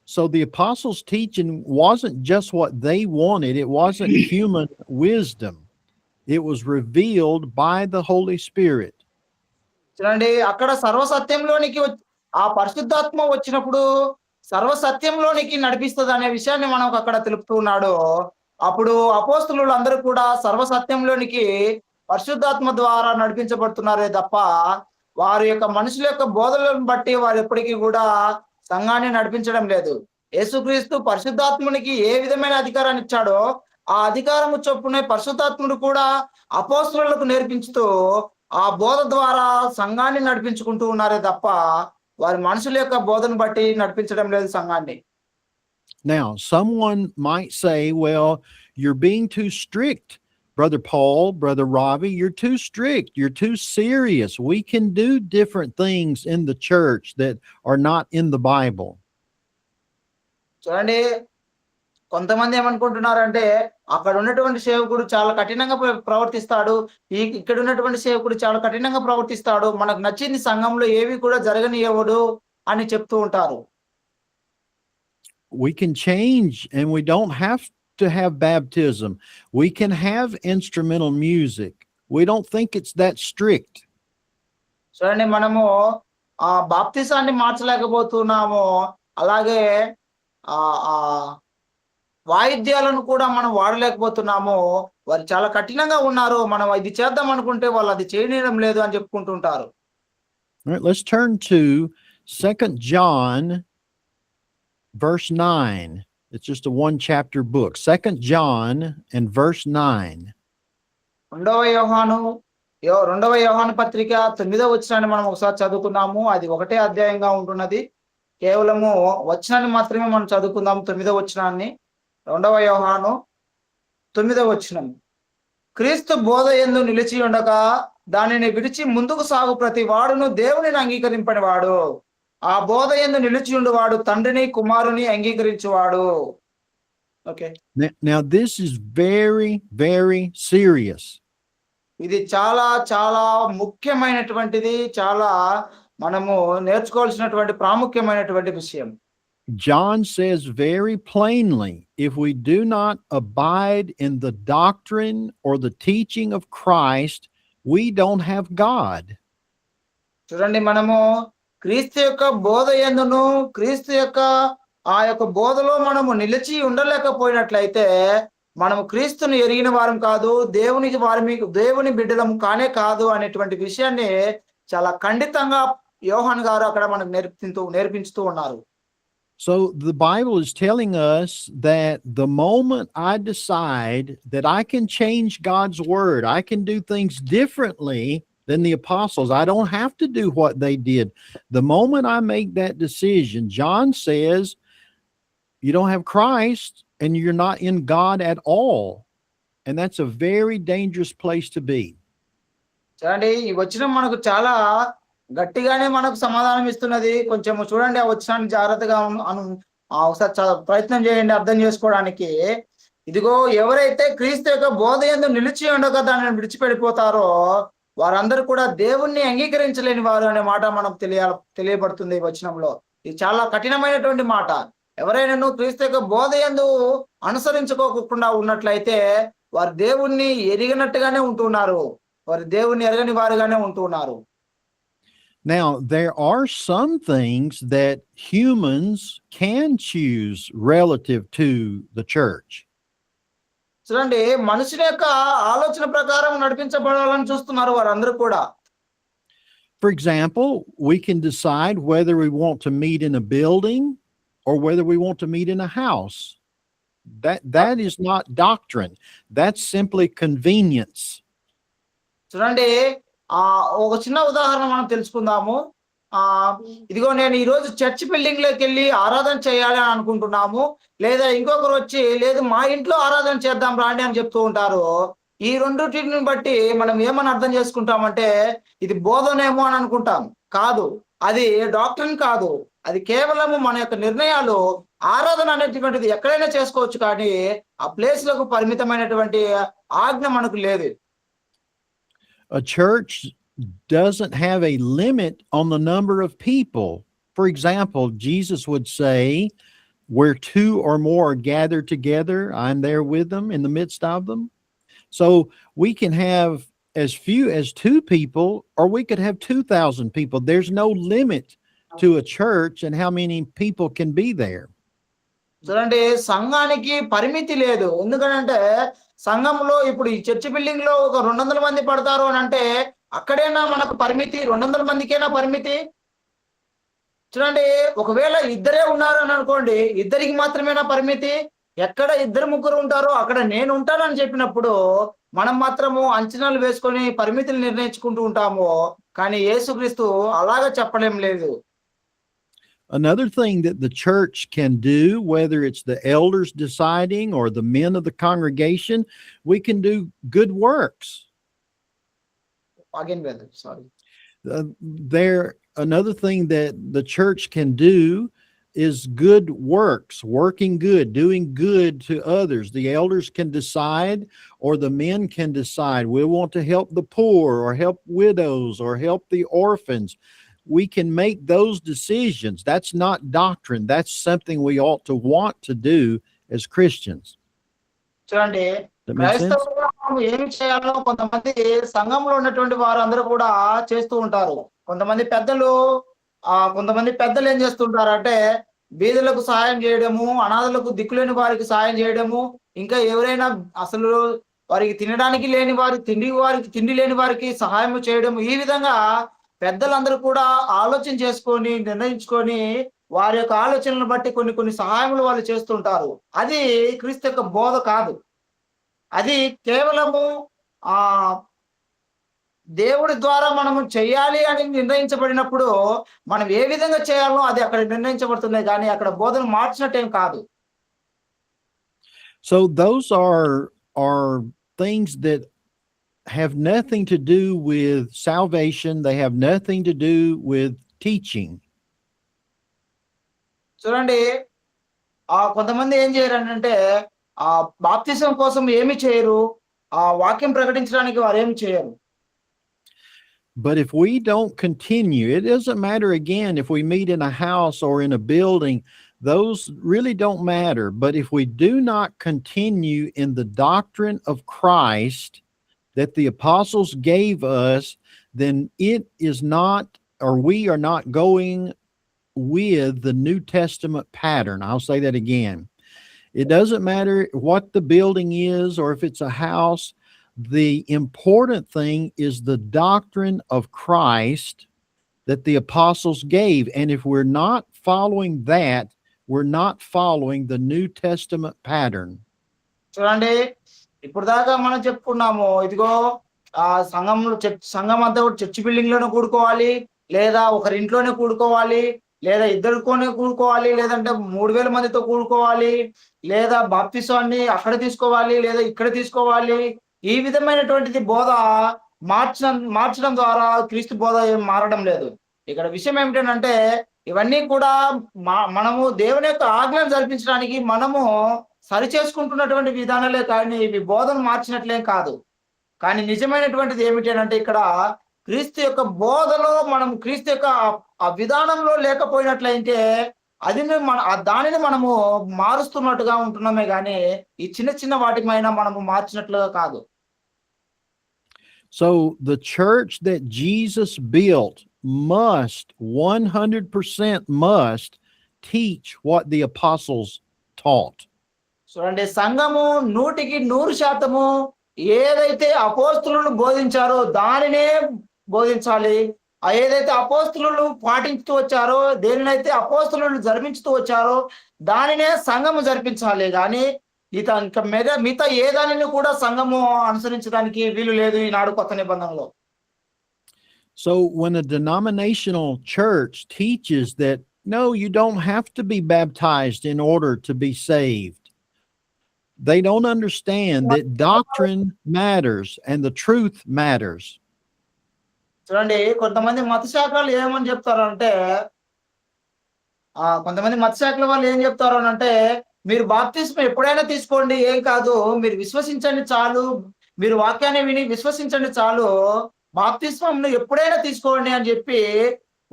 So the apostles' teaching wasn't just what they wanted. It wasn't human wisdom. It was revealed by the Holy Spirit. చూడండి, అక్కడ సర్వసత్యంలోనికి ఆ పరిశుద్ధాత్మ వచ్చినప్పుడు సర్వసత్యంలోనికి నడిపిస్తుంది అనే విషయాన్ని మనకు అక్కడ తెలుపుతున్నాడు. అప్పుడు అపోస్తలులు అందరూ కూడా సర్వసత్యంలోనికి పరిశుద్ధాత్మ ద్వారా నడిపించబడుతున్నారే తప్ప వారి యొక్క మనుషుల యొక్క బోధలను బట్టి వారు ఎప్పటికీ కూడా సంఘాన్ని నడిపించడం లేదు. యేసుక్రీస్తు పరిశుద్ధాత్మునికి ఏ విధమైన అధికారాన్ని ఇచ్చాడో ఆ అధికారము చొప్పునే పరిశుద్ధాత్ముడు కూడా అపోస్తలులకు నేర్పించుతూ ఆ బోధ ద్వారా సంఘాన్ని నడిపించుకుంటూ ఉన్నారే తప్ప వారి మనుషుల యొక్క బోధను బట్టి నడిపించడం లేదు సంఘాన్ని. Now, someone might say, well, you're being too strict, Brother Paul, Brother Ravi, you're too strict, you're too serious. We can do different things in the church that are not in the Bible. చూడండి, కొంతమంది ఏమనుకుంటున్నారంటే అక్కడ ఉన్నటువంటి సేవకుడు చాలా కఠినంగా ప్రవర్తిస్తాడు, ఇక్కడ ఉన్నటువంటి సేవకుడు చాలా కఠినంగా ప్రవర్తిస్తాడు, మనకు నచ్చింది సంఘంలో ఏవి కూడా జరగనివ్వడు అని చెప్తూ ఉంటారు. We can change, and we don't have to have baptism. We can have instrumental music. We don't think it's that strict. చూడండి, మనము ఆ బాప్తిసాన్ని మార్చలేకపోతున్నాము, అలాగే వాయిద్యాలను కూడా మనం వాడలేకపోతున్నాము. వారు చాలా కఠినంగా ఉన్నారు, మనం ఇది చేద్దాం అనుకుంటే వాళ్ళు అది చేయడం లేదు అని చెప్పుకుంటుంటారు. All right, let's turn to 2 John verse 9. It's just a one chapter book. 2 John and verse 9. రెండవ యోహాను పత్రిక 9వ వచనాన్ని మనం ఒకసారి చదువుకుందాము. అది ఒకటే అధ్యాయంగా ఉంటున్నది. కేవలము వచనాన్ని మాత్రమే మనం చదువుకుందాము. 9వ వచనాన్ని. 2వ యోహాను 9వ వచనం. క్రీస్తు బోధ యందు నిలిచి ఉండగా దానిని విడిచి ముందుకు సాగు ప్రతి వాడును దేవునిని అంగీకరింపని వాడు. ఆ బోధ యందు నిలిచి ఉండువాడు తండ్రిని కుమారుని అంగీకరించువాడు. Okay. Now this is very, very serious. ఇది చాలా చాలా ముఖ్యమైనటువంటిది. చాలా మనము నేర్చుకోవాల్సినటువంటి ప్రాముఖ్యమైనటువంటి విషయం. John says very plainly, if we do not abide in the doctrine or the teaching of Christ, we don't have God. చూడండి, మనము క్రీస్తు యొక్క బోధ యందును, క్రీస్తు యొక్క ఆ యొక్క బోధలో మనము నిలిచి ఉండలేకపోయినట్లయితే మనము క్రీస్తుని ఎరిగిన వారం కాదు, దేవుని బిడ్డలము కానే కాదు అనేటువంటి విషయాన్ని చాలా ఖండితంగా యోహాన్ గారు అక్కడ మనకు నేర్పించుతూ ఉన్నారు. So the Bible is telling us that the moment I decide that I can change God's word, I can do things differently than the apostles. I don't have to do what they did. The moment I make that decision, John says, you don't have Christ and you're not in God at all. And that's a very dangerous place to be. చూడండి, ఈ వచనం మనకు చాలా గట్టిగానే మనకు సమాధానం ఇస్తున్నది. కొంచెం చూడండి ఆ వచనాన్ని జాగ్రత్తగా ఒకసారి ప్రయత్నం చేయండి అర్థం చేసుకోవడానికి. ఇదిగో, ఎవరైతే క్రీస్తు యొక్క బోధ యందు నిలిచి ఉండక దానిని విడిచిపెడిపోతారో వారందరూ కూడా దేవుణ్ణి అంగీకరించలేని వారు అనే మాట మనకు తెలియబడుతుంది ఈ వచనంలో. ఇది చాలా కఠినమైనటువంటి మాట. ఎవరైనా క్రీస్తు యొక్క బోధ యందు అనుసరించుకోకుండా ఉన్నట్లయితే వారు దేవుణ్ణి ఎరిగినట్టుగానే ఉంటున్నారు, వారు దేవుణ్ణి ఎరగని వారుగానే ఉంటున్నారు. Now, there are some things that humans can choose relative to the church. చూడండి, మనుషుల యొక్క ఆలోచన ప్రకారం నడిపించబడాలని చూస్తున్నారు వారందరూ కూడా. For example, we can decide whether we want to meet in a building or whether we want to meet in a house. That is not doctrine. That's simply convenience. చూడండి, ఒక చిన్న ఉదాహరణ మనం తెలుసుకుందాము. ఇదిగో, నేను ఈ రోజు చర్చ్ బిల్డింగ్ లోకి వెళ్ళి ఆరాధన చేయాలి అని అనుకుంటున్నాము, లేదా ఇంకొకరు వచ్చి లేదు మా ఇంట్లో ఆరాధన చేద్దాం రాండి అని చెప్తూ ఉంటారు. ఈ రెండింటిని బట్టి మనం ఏమని అర్థం చేసుకుంటామంటే ఇది బోధనేమో అని అనుకుంటాం. కాదు, అది డాక్టరీన్ కాదు, అది కేవలము మన యొక్క నిర్ణయాలు. ఆరాధన అనేటువంటిది ఎక్కడైనా చేసుకోవచ్చు, కానీ ఆ ప్లేస్ లకు పరిమితమైనటువంటి ఆజ్ఞ మనకు లేదు. A church doesn't have a limit on the number of people. For example, Jesus would say, where two or more are gathered together, I'm there with them in the midst of them. So we can have as few as 2 people, or we could have 2,000 people. There's no limit to a church and how many people can be there. చూడండి, సంఘానికి పరిమితి లేదు. ఎందుకంటే సంఘంలో ఇప్పుడు ఈ church building లో ఒక 200 మంది పడతారు అని అంటే అక్కడేనా మనకు పరిమితి? 200 మందికేనా పరిమితి? చూడండి, ఒకవేళ ఇద్దరే ఉన్నారు అని అనుకోండి, ఇద్దరికి మాత్రమేనా పరిమితి? ఎక్కడ 2-3 ఉంటారో అక్కడ నేను ఉంటానని చెప్పినప్పుడు మనం మాత్రము అంచనాలు వేసుకొని పరిమితులు నిర్ణయించుకుంటూ ఉంటాము. కానీ యేసుక్రీస్తు అలాగా చెప్పలేం లేదు. Another thing that the church can do, whether it's the elders deciding or the men of the congregation, we can do good works. Again, brother, sorry. Another thing that the church can do is good works, working good, doing good to others. The elders can decide, or the men can decide, we want to help the poor or help widows or help the orphans. We can make those decisions. That's not doctrine. That's something we ought to want to do as Christians. చూడండి, క్రైస్తవులుగా మనం ఏమి చేయాలో కొంతమంది సంఘంలో ఉన్నటువంటి వారందరూ కూడా చేస్తూ ఉంటారు. కొంతమంది పెద్దలు ఏం చేస్తుంటారంటే బీదలకు సహాయం చేయడము, అనాథలకు దిక్కులేని వారికి సహాయం చేయడము, ఇంకా ఎవరైనా అసలు వారికి తినడానికి లేని తిండి లేని వారికి సహాయం చేయడం. ఈ విధంగా పెద్దలందరూ కూడా ఆలోచన చేసుకొని నిర్ణయించుకొని వారి యొక్క ఆలోచనలను బట్టి కొన్ని సహాయములు వాళ్ళు చేస్తుంటారు. అది క్రీస్తు యొక్క బోధ కాదు. అది కేవలము దేవుడి ద్వారా మనము చేయాలి అని నిర్ణయించబడినప్పుడు మనం ఏ విధంగా చేయాలో అది అక్కడ నిర్ణయించబడుతుంది, కానీ అక్కడ బోధన మార్చినట్టేం కాదు. So those are things that have nothing to do with salvation. They have nothing to do with teaching. చూడండి, కొంతమంది ఏం చేయరంటే ఆ బాప్తిసం కోసం ఏమి చేయరు. ఆ వాక్యం ప్రకటించడానికి వారేమి చేయరు. But if we don't continue, it doesn't matter again if we meet in a house or in a building, those really don't matter. But if we do not continue in the doctrine of Christ that the apostles gave us, then it is not, or we are not going with the New Testament pattern. I'll say that again. It doesn't matter what the building is or if it's a house. The important thing is the doctrine of Christ that the apostles gave. And if we're not following that, we're not following the New Testament pattern. చూడండి, ఇప్పుడు దాకా మనం చెప్పుకున్నాము. ఇదిగో సంఘం అంతా కూడా church building లోనే కూడుకోవాలి, లేదా ఒకరింట్లోనే కూడుకోవాలి, లేదా ఇద్దరితోనే కూడుకోవాలి, లేదంటే 3000 మందితో కూడుకోవాలి, లేదా బాప్తిసాన్ని అక్కడ తీసుకోవాలి, లేదా ఇక్కడ తీసుకోవాలి. ఈ విధమైనటువంటిది బోధ మార్చడం ద్వారా క్రీస్తు బోధ ఏం మారడం లేదు. ఇక్కడ విషయం ఏమిటంటే ఇవన్నీ కూడా మనము దేవుని యొక్క ఆజ్ఞను జరిపించడానికి మనము సరిచేసుకుంటున్నటువంటి విధానాలే కానీ ఇవి బోధన మార్చినట్లేం కాదు. కానీ నిజమైనటువంటిది ఏమిటి అనంటే ఇక్కడ క్రీస్తు యొక్క బోధలో మనం క్రీస్తు యొక్క ఆ విధానంలో లేకపోయినట్లయితే దానిని మనము మారుస్తున్నట్టుగా ఉంటున్నామే గానీ ఈ చిన్న చిన్న వాటిపైన మనము మార్చినట్లుగా కాదు. So the church that Jesus built must 100% must teach what the apostles taught. చూడండి, సంఘము 100% ఏదైతే అపోస్తలులు బోధించారో దానినే బోధించాలి. ఏదైతే అపోస్తలులు పాటించుతూ వచ్చారో, దేనినైతే అపోస్తలులు జరిపించుతూ వచ్చారో దానినే సంఘము జరిపించాలి. గాని ఇంకా మిగతా ఏ దానిని కూడా సంఘము అనుసరించడానికి వీలు లేదు ఈనాడు కొత్త నిబంధనలో. So when a denominational church teaches that no, you don't have to be baptized in order to be saved, they don't understand that doctrine matters and the truth matters. చూడండి, కొంతమంది మత శాఖలు ఏమని చెప్తారంటే కొంతమంది మత శాఖల వాళ్ళు ఏం చెప్తారు అనంటే, మీరు బాప్తిస్మం ఎప్పుడైనా తీసుకోండి, ఏం కాదు, మీరు విశ్వసించండి చాలు, మీరు వాక్యాన్ని విని విశ్వసించండి చాలు, బాప్తిస్మంను ఎప్పుడైనా తీసుకోండి అని చెప్పి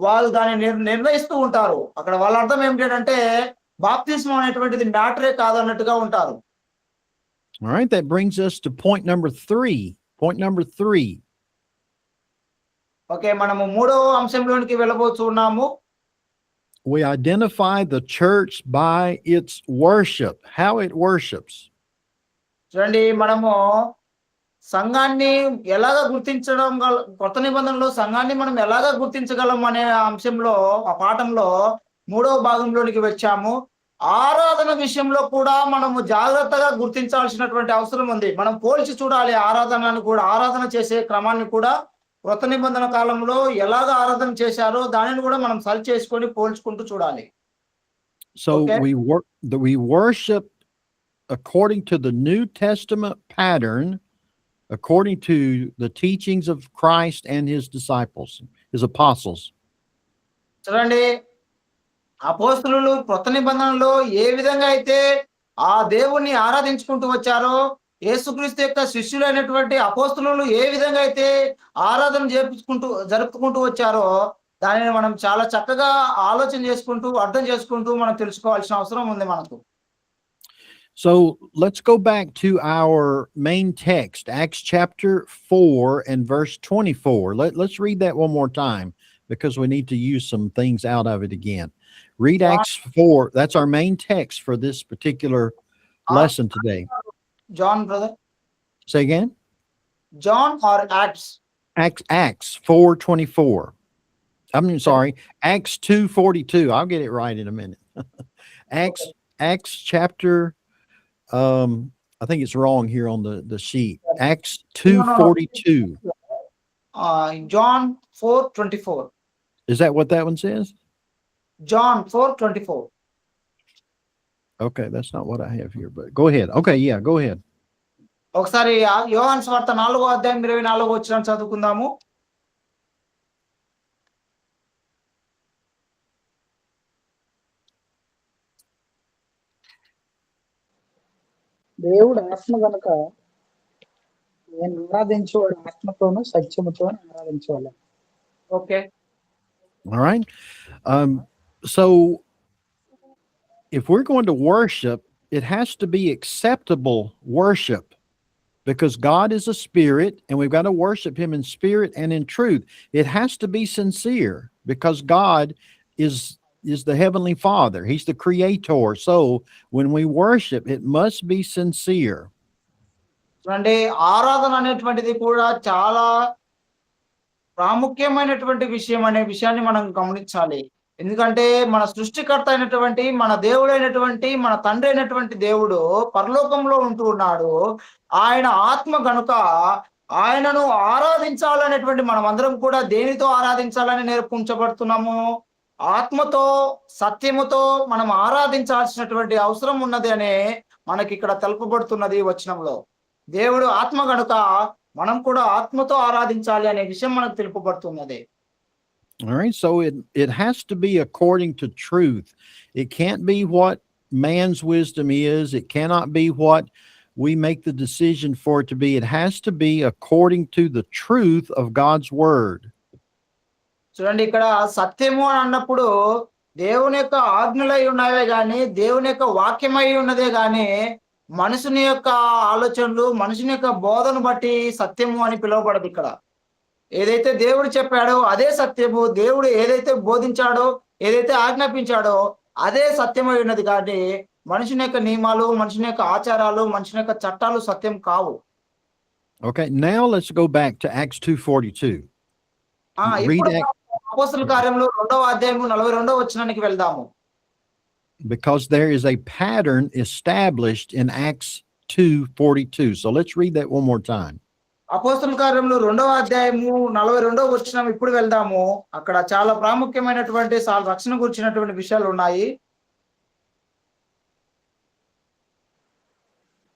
వాళ్ళు దాన్ని నిర్ణయిస్తూ ఉంటారు. అక్కడ వాళ్ళ అర్థం ఏమిటంటే బాప్తిస్మం అనేటువంటిది మ్యాటరే కాదన్నట్టుగా ఉంటారు. All right, that brings us to point number 3. Point number 3. Okay, మనము మూడవ అంశంలోనికి వెళ్ళబోతున్నాము. We identify the church by its worship, how it worships. చూడండి, మనము సంఘాన్ని ఎలాగా గుర్తించడం కొత్త నిబంధనలో సంఘాన్ని మనం ఎలాగా గుర్తించగలం అనే అంశంలో ఆ పాఠంలో మూడవ భాగంలోనికి వచ్చాము. ఆరాధన విషయంలో కూడా మనము జాగ్రత్తగా గుర్తించాల్సినటువంటి అవసరం ఉంది. మనం పోల్చి చూడాలి ఆరాధన చేసే క్రమాన్ని కూడా కొత్త నిబంధన కాలంలో ఎలాగా ఆరాధన చేశారో దానిని కూడా మనం సరి చేసుకొని పోల్చుకుంటూ చూడాలి. So we worship according to the New Testament pattern, according to the teachings of Christ and his disciples, his apostles. చూడండి, అపోస్తలులు కొత్త నిబంధనలో ఏ విధంగా అయితే ఆ దేవుణ్ణి ఆరాధించుకుంటూ వచ్చారో, యేసుక్రీస్తు యొక్క శిష్యులైనటువంటి అపోస్తలులు ఏ విధంగా అయితే ఆరాధన జరుపుకుంటూ వచ్చారో దానిని మనం చాలా చక్కగా ఆలోచన చేసుకుంటూ అర్థం చేసుకుంటూ మనం తెలుసుకోవాల్సిన అవసరం ఉంది మనకు. So let's go back to our main text, Acts chapter 4 and verse 24. Let's read that one more time because we need to use some things out of it again. Read Acts 4. That's our main text for this particular lesson today. John, brother. Say again? John or Acts? Acts 4:24. I'm sorry, Acts 2:42. I'll get it right in a minute. Acts chapter I think it's wrong here on the sheet. Acts 2:42. John 4:24. Is that what that one says? John 4:24. Okay, that's not what I have here, but go ahead. Okay, yeah, go ahead. ఒకసారి యోహాను సువార్త 4వ అధ్యాయం 24వ వచనం చదువుకుందాము. దేవుడు ఆత్మ గనుక నేను ఆరాధించేవాడు ఆత్మతోను సత్యముతోను ఆరాధించేవాడు. Okay. All right. So if we're going to worship, it has to be acceptable worship because God is a spirit and we've got to worship him in spirit and in truth. It has to be sincere because God is the heavenly Father. He's the creator. So when we worship, it must be sincere. చూడండి, ఆరాధన అనేటువంటిది కూడా చాలా ప్రాముఖ్యమైనటువంటి విషయం అనే విషయాన్ని మనం గమనించాలి. ఎందుకంటే మన సృష్టికర్త అయినటువంటి, మన దేవుడైనటువంటి, మన తండ్రి అయినటువంటి దేవుడు పరలోకంలో ఉంటూ ఉన్నాడు. ఆయన ఆత్మ గనుక ఆయనను ఆరాధించాలనేటువంటి మనమందరం కూడా దేనితో ఆరాధించాలని నేర్పించబడుతున్నాము? ఆత్మతో, సత్యముతో మనం ఆరాధించాల్సినటువంటి అవసరం ఉన్నది అనే మనకిక్కడ తెలుపబడుతున్నది ఈ వచనంలో. దేవుడు ఆత్మ గనుక మనం కూడా ఆత్మతో ఆరాధించాలి అనే విషయం మనకు తెలుపబడుతున్నది. All right. So it has to be according to truth. It can't be what man's wisdom is. It cannot be what we make the decision for it to be. It has to be according to the truth of God's word. చూడండి, ఇక్కడ సత్యము అని అన్నప్పుడు దేవుని యొక్క ఆజ్ఞలై ఉన్నవే గాని, దేవుని యొక్క వాక్యమై ఉన్నదే గాని, మనుషుని యొక్క ఆలోచనలు, మనుషుని యొక్క బోధను బట్టి సత్యము అని పిలువబడదు. ఇక్కడ ఏదైతే దేవుడు చెప్పాడో అదే సత్యము, దేవుడు ఏదైతే బోధించాడో, ఏదైతే ఆజ్ఞాపించాడో అదే సత్యమై ఉన్నది. కానీ మనుషుని యొక్క నియమాలు, మనుషుని యొక్క ఆచారాలు, మనుషుని యొక్క చట్టాలు సత్యం కావు. Okay. Now let's go back to Acts 2:42. Read ఇప్పుడు Acts, అపోస్తలుల కార్యములు 2వ అధ్యాయము 42వ వచనానికి వెళ్దాము. because there is a pattern established in Acts 2:42. So let's read that one more time. అపోస్తలుల కార్యములు 2వ అధ్యాయము 42వ వచనం ఇప్పుడు వెళ్దాము. అక్కడ చాలా ప్రాముఖ్యమైనటువంటి రక్షణ గురించినటువంటి విషయాలు ఉన్నాయి.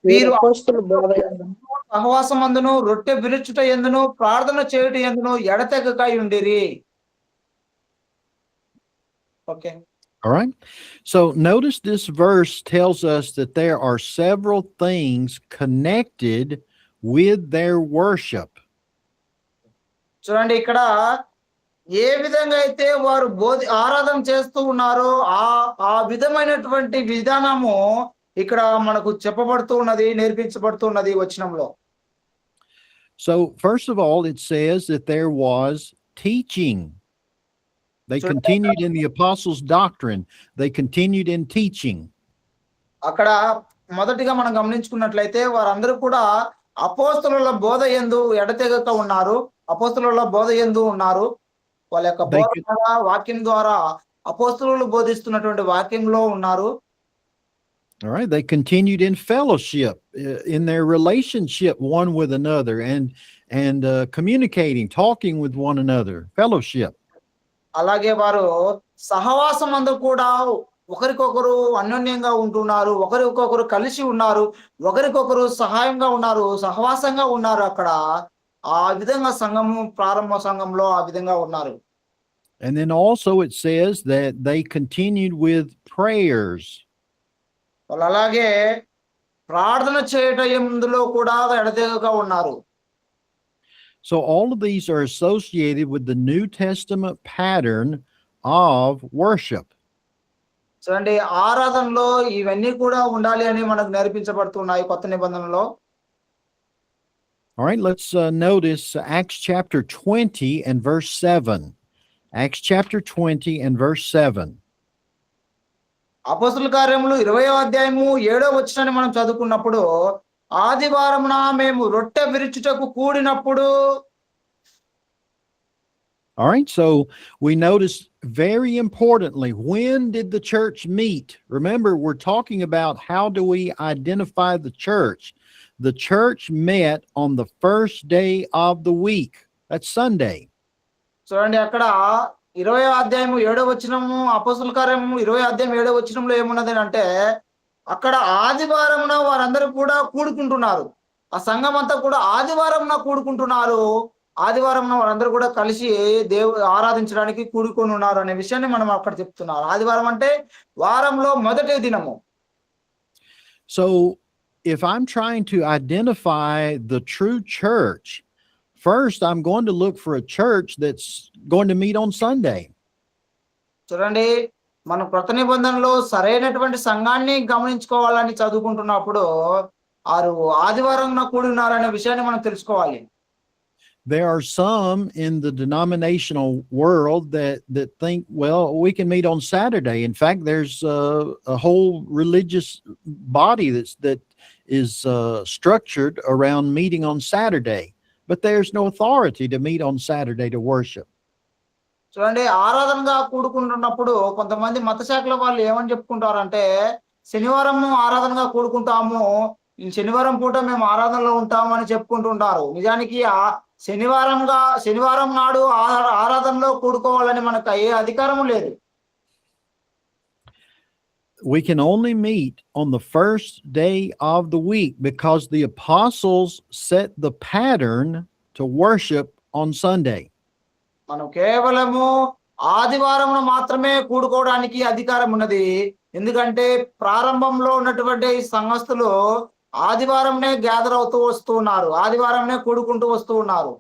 వీరు అపోస్తలుల బోధ యందును సహవాసమందును, రొట్టె విరుచుట యందును, ప్రార్థన చేయుట యందును ఎడతెగక ఉండిరి. Okay. All right. So notice this verse tells us that there are several things connected with their worship. చూడండి, ఇక్కడ ఏ విధంగా అయితే వారు ఆరాధన చేస్తూ ఉన్నారో ఆ విధమైనటువంటి విధానము ఇక్కడ మనకు చెప్పబడుతూ ఉన్నది, నేర్పించబడుతూ ఉన్నది వచనంలో. So first of all, it says that there was teaching. They continued in the apostles' doctrine. They continued in teaching. అక్కడ మొదటిగా మనం గమనించుకున్నట్లయితే వారందరూ కూడా అపోస్తలుల బోధ యందు ఎడతెగక ఉన్నారు. అపోస్తలుల బోధ యందు ఉన్నారు. వాళ్ళ యొక్క బోధ ద్వారా, వాక్యం ద్వారా అపోస్తలులు బోధిస్తున్నటువంటి వాక్యంలో ఉన్నారు. All right. They continued in fellowship, in their relationship one with another, and communicating, talking with one another. Fellowship. అలాగే వారు సహవాసం అందు కూడా ఒకరికొకరు అన్యోన్యంగా ఉంటున్నారు, ఒకరికొకరు కలిసి ఉన్నారు, ఒకరికొకరు సహాయంగా ఉన్నారు, సహవాసంగా ఉన్నారు. అక్కడ ఆ విధంగా సంఘము, ప్రారంభ సంఘంలో ఆ విధంగా ఉన్నారు. And then also it says that they continued with prayers. వాళ్ళు అలాగే ప్రార్థన చేయటంలో కూడా ఎడతెగక ఉన్నారు. So all of these are associated with the New Testament pattern of worship. చూడండి, ఆరాధనలో ఇవన్నీ కూడా ఉండాలి అని మనకు నేర్పించబడుతున్నాయి కొత్త నిబంధనలో. All right, let's notice Acts chapter 20 and verse 7. Acts chapter 20 and verse 7. అపోస్తలుల కార్యములు 20వ అధ్యాయము 7వ వచనాన్ని మనం చదువుకున్నప్పుడు, ఆదివారమున మేము రొట్టె విరుచుటకు కూడినప్పుడు. All right, so we notice very importantly, when did the church meet? Remember, we're talking about how do we identify the church? The church met on the first day of the week. That's Sunday. చూడండి, అక్కడ 20వ అధ్యాయము 7వ వచనము, అపోస్తలుల కార్యము 20వ అధ్యాయం 7వ వచనంలో ఏమున్నది అంటే, అక్కడ ఆదివారమున వారందరూ కూడా కూడుకుంటున్నారు. ఆ సంఘం అంతా కూడా ఆదివారమున కూడుకుంటున్నారు. ఆదివారం వారందరూ కూడా కలిసి ఆరాధించడానికి కూడుకొని ఉన్నారు అనే విషయాన్ని మనం అక్కడ చెప్తున్నారు. ఆదివారం అంటే వారంలో మొదటి దినము. So if I'm trying to identify the true church, first I'm going to look for a church that's going to meet on Sunday. చూడండి, మనం క్రొత్త నిబంధనలో సరైనటువంటి సంఘాన్ని గమనించుకోవాలని చదువుకుంటున్నప్పుడు వారు ఆదివారం కూడి ఉన్నారనే విషయాన్ని మనం తెలుసుకోవాలి. There are some in the denominational world that think, well, we can meet on Saturday. In fact, there's a whole religious body that is structured around meeting on Saturday, but there's no authority to meet on Saturday to worship. చూడండి, ఆరాధనగా కూడుకుంటున్నప్పుడు కొంతమంది మత శాఖల వాళ్ళు ఏమని చెప్పుకుంటారంటే, శనివారం ఆరాధనగా కూడుకుంటాము, శనివారం పూట మేము ఆరాధనలో ఉంటాము అని చెప్పుకుంటుంటారు. నిజానికి శనివారం నాడు ఆరాధనలో కూడుకోవాలని మనకు ఏ అధికారము లేదు. We can only meet on the first day of the week because the apostles set the pattern to worship on Sunday. మనం కేవలము ఆదివారం మాత్రమే కూడుకోవడానికి అధికారం ఉన్నది. ఎందుకంటే ప్రారంభంలో ఉన్నటువంటి సంఘస్థులు ఆదివారంనే గ్యాదర్ అవుతూ వస్తూ ఉన్నారు, ఆదివారంనే కూడుకుంటూ వస్తూ ఉన్నారు.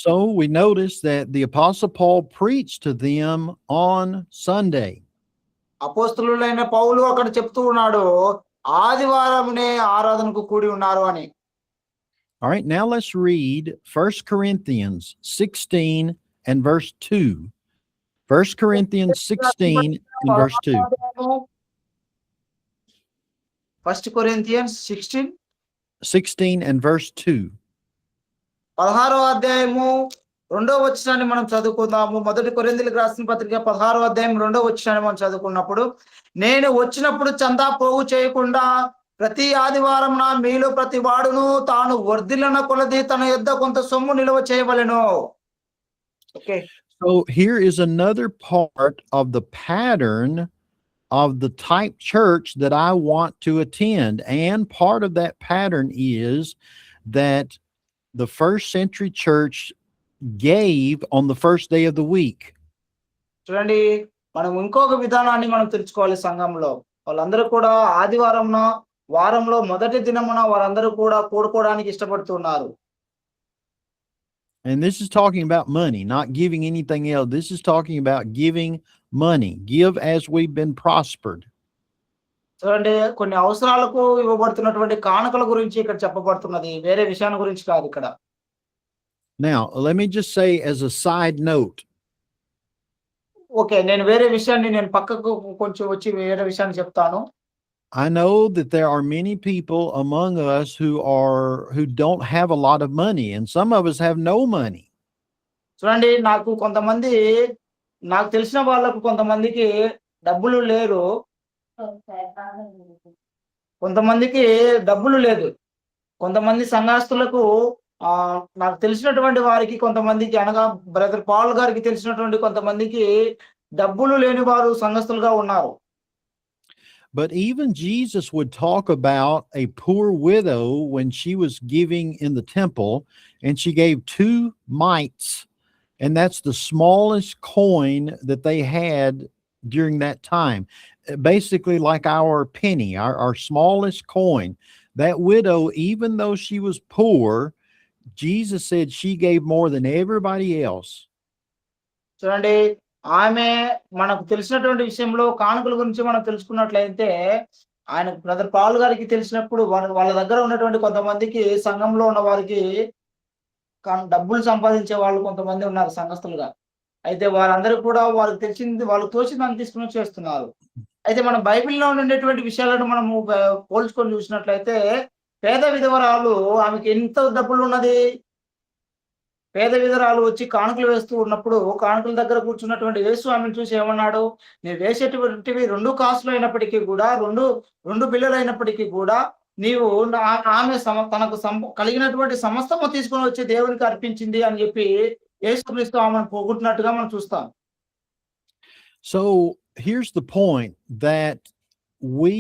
So we notice that the apostle Paul preached to them on Sunday. అపోస్తలుడైన పౌలు అక్కడ చెప్తూ ఉన్నాడు, ఆదివారంనే ఆరాధనకు కూడి ఉన్నారు అని. All right, now let's read 1 Corinthians 16 and verse 2. 1 Corinthians 16 and verse 2. 1 Corinthians 16 and verse 2. 16వ అధ్యాయము 2వ వచనాన్ని మనం చదువుకుందాము. మొదటి కొరింథీయులకు రాసిన పత్రిక 16వ అధ్యాయం 2వ వచనాన్ని మనం చదువుకున్నప్పుడు, నేను వచ్చినప్పుడు చందా పోగు చేయకుండా ప్రతి ఆదివారం మీలో ప్రతి వాడును తాను వర్ధిల్లిన కొలది తన యొద్ద కొంత సొమ్ము నిల్వ చేయవలెను. Okay. So here is another part of the pattern of the type church that I want to attend. And part of that pattern is that the first century church gave on the first day of the week. చూడండి, మనం ఇంకొక విధానాన్ని మనం తెలుసుకోవాలి. సంఘంలో వాళ్ళందరూ కూడా ఆదివారంన వారంలో మొదటి దినమున వారందరూ కూడా కూడుకోవడానికి ఇష్టపడుతున్నారు. And this is talking about money, not giving anything else. This is talking about giving money. Give as we've been prospered. చూడండి, కొన్ని అవసరాలకు ఇవ్వబడుతున్నటువంటి కానుకల గురించి ఇక్కడ చెప్పబడుతున్నది, వేరే విషయాన్ని గురించి కాదు ఇక్కడ. Now, let me just say as a side note. Okay, నేను వేరే విషయాన్ని నేను పక్కకు కొంచెం వచ్చి వేరే విషయాన్ని చెప్తాను. I know that there are many people among us who don't have a lot of money, and some of us have no money. చూడండి, నాకు తెలిసిన వాళ్ళకు కొంతమందికి డబ్బులు లేరు, కొంతమందికి డబ్బులు లేదు. కొంతమంది సంఘస్థులకు నాకు తెలిసినటువంటి వారికి కొంతమందికి, అనగా బ్రదర్ పాల్ గారికి తెలిసినటువంటి కొంతమందికి డబ్బులు లేని వారు సంఘస్థులుగా ఉన్నారు. But even Jesus would talk about a poor widow when she was giving in the temple, and she gave 2 mites, and that's the smallest coin that they had during that time. Basically like our penny, our smallest coin. That widow, even though she was poor, Jesus said she gave more than everybody else. చూడండి, ఆమె మనకు తెలిసినటువంటి విషయంలో కానుకల గురించి మనం తెలుసుకున్నట్లయితే, ఆయన brother Paul గారికి తెలిసినప్పుడు వాళ్ళ దగ్గర ఉన్నటువంటి కొంతమందికి, సంఘంలో ఉన్న వారికి డబ్బులు సంపాదించే వాళ్ళు కొంతమంది ఉన్నారు సంఘస్థులుగా. అయితే వారందరూ కూడా వాళ్ళకి తెలిసింది, వాళ్ళకి తోచిందని తీసుకుని చేస్తున్నారు. అయితే మన బైబిల్లో ఉండేటువంటి విషయాలను మనము పోల్చుకొని చూసినట్లయితే, పేద విధవరాలు, ఆమెకి ఎంత డబ్బులు ఉన్నది. పేద విధవరాలు వచ్చి కానుకలు వేస్తూ ఉన్నప్పుడు, కానుకల దగ్గర కూర్చున్నటువంటి యేసు ఆమెను చూసి ఏమన్నాడు, నేను వేసేటువంటివి 2 కాసులు అయినప్పటికీ కూడా, 2 బిళ్ళలు అయినప్పటికీ కూడా, నీవు ఆమె తనకు కలిగినటువంటి సమస్తము తీసుకొని వచ్చి దేవునికి అర్పించింది అని చెప్పి యేసుక్రీస్తు ఆమెను పోగొట్టినట్టుగా మనం చూస్తాం. So here's the point, that we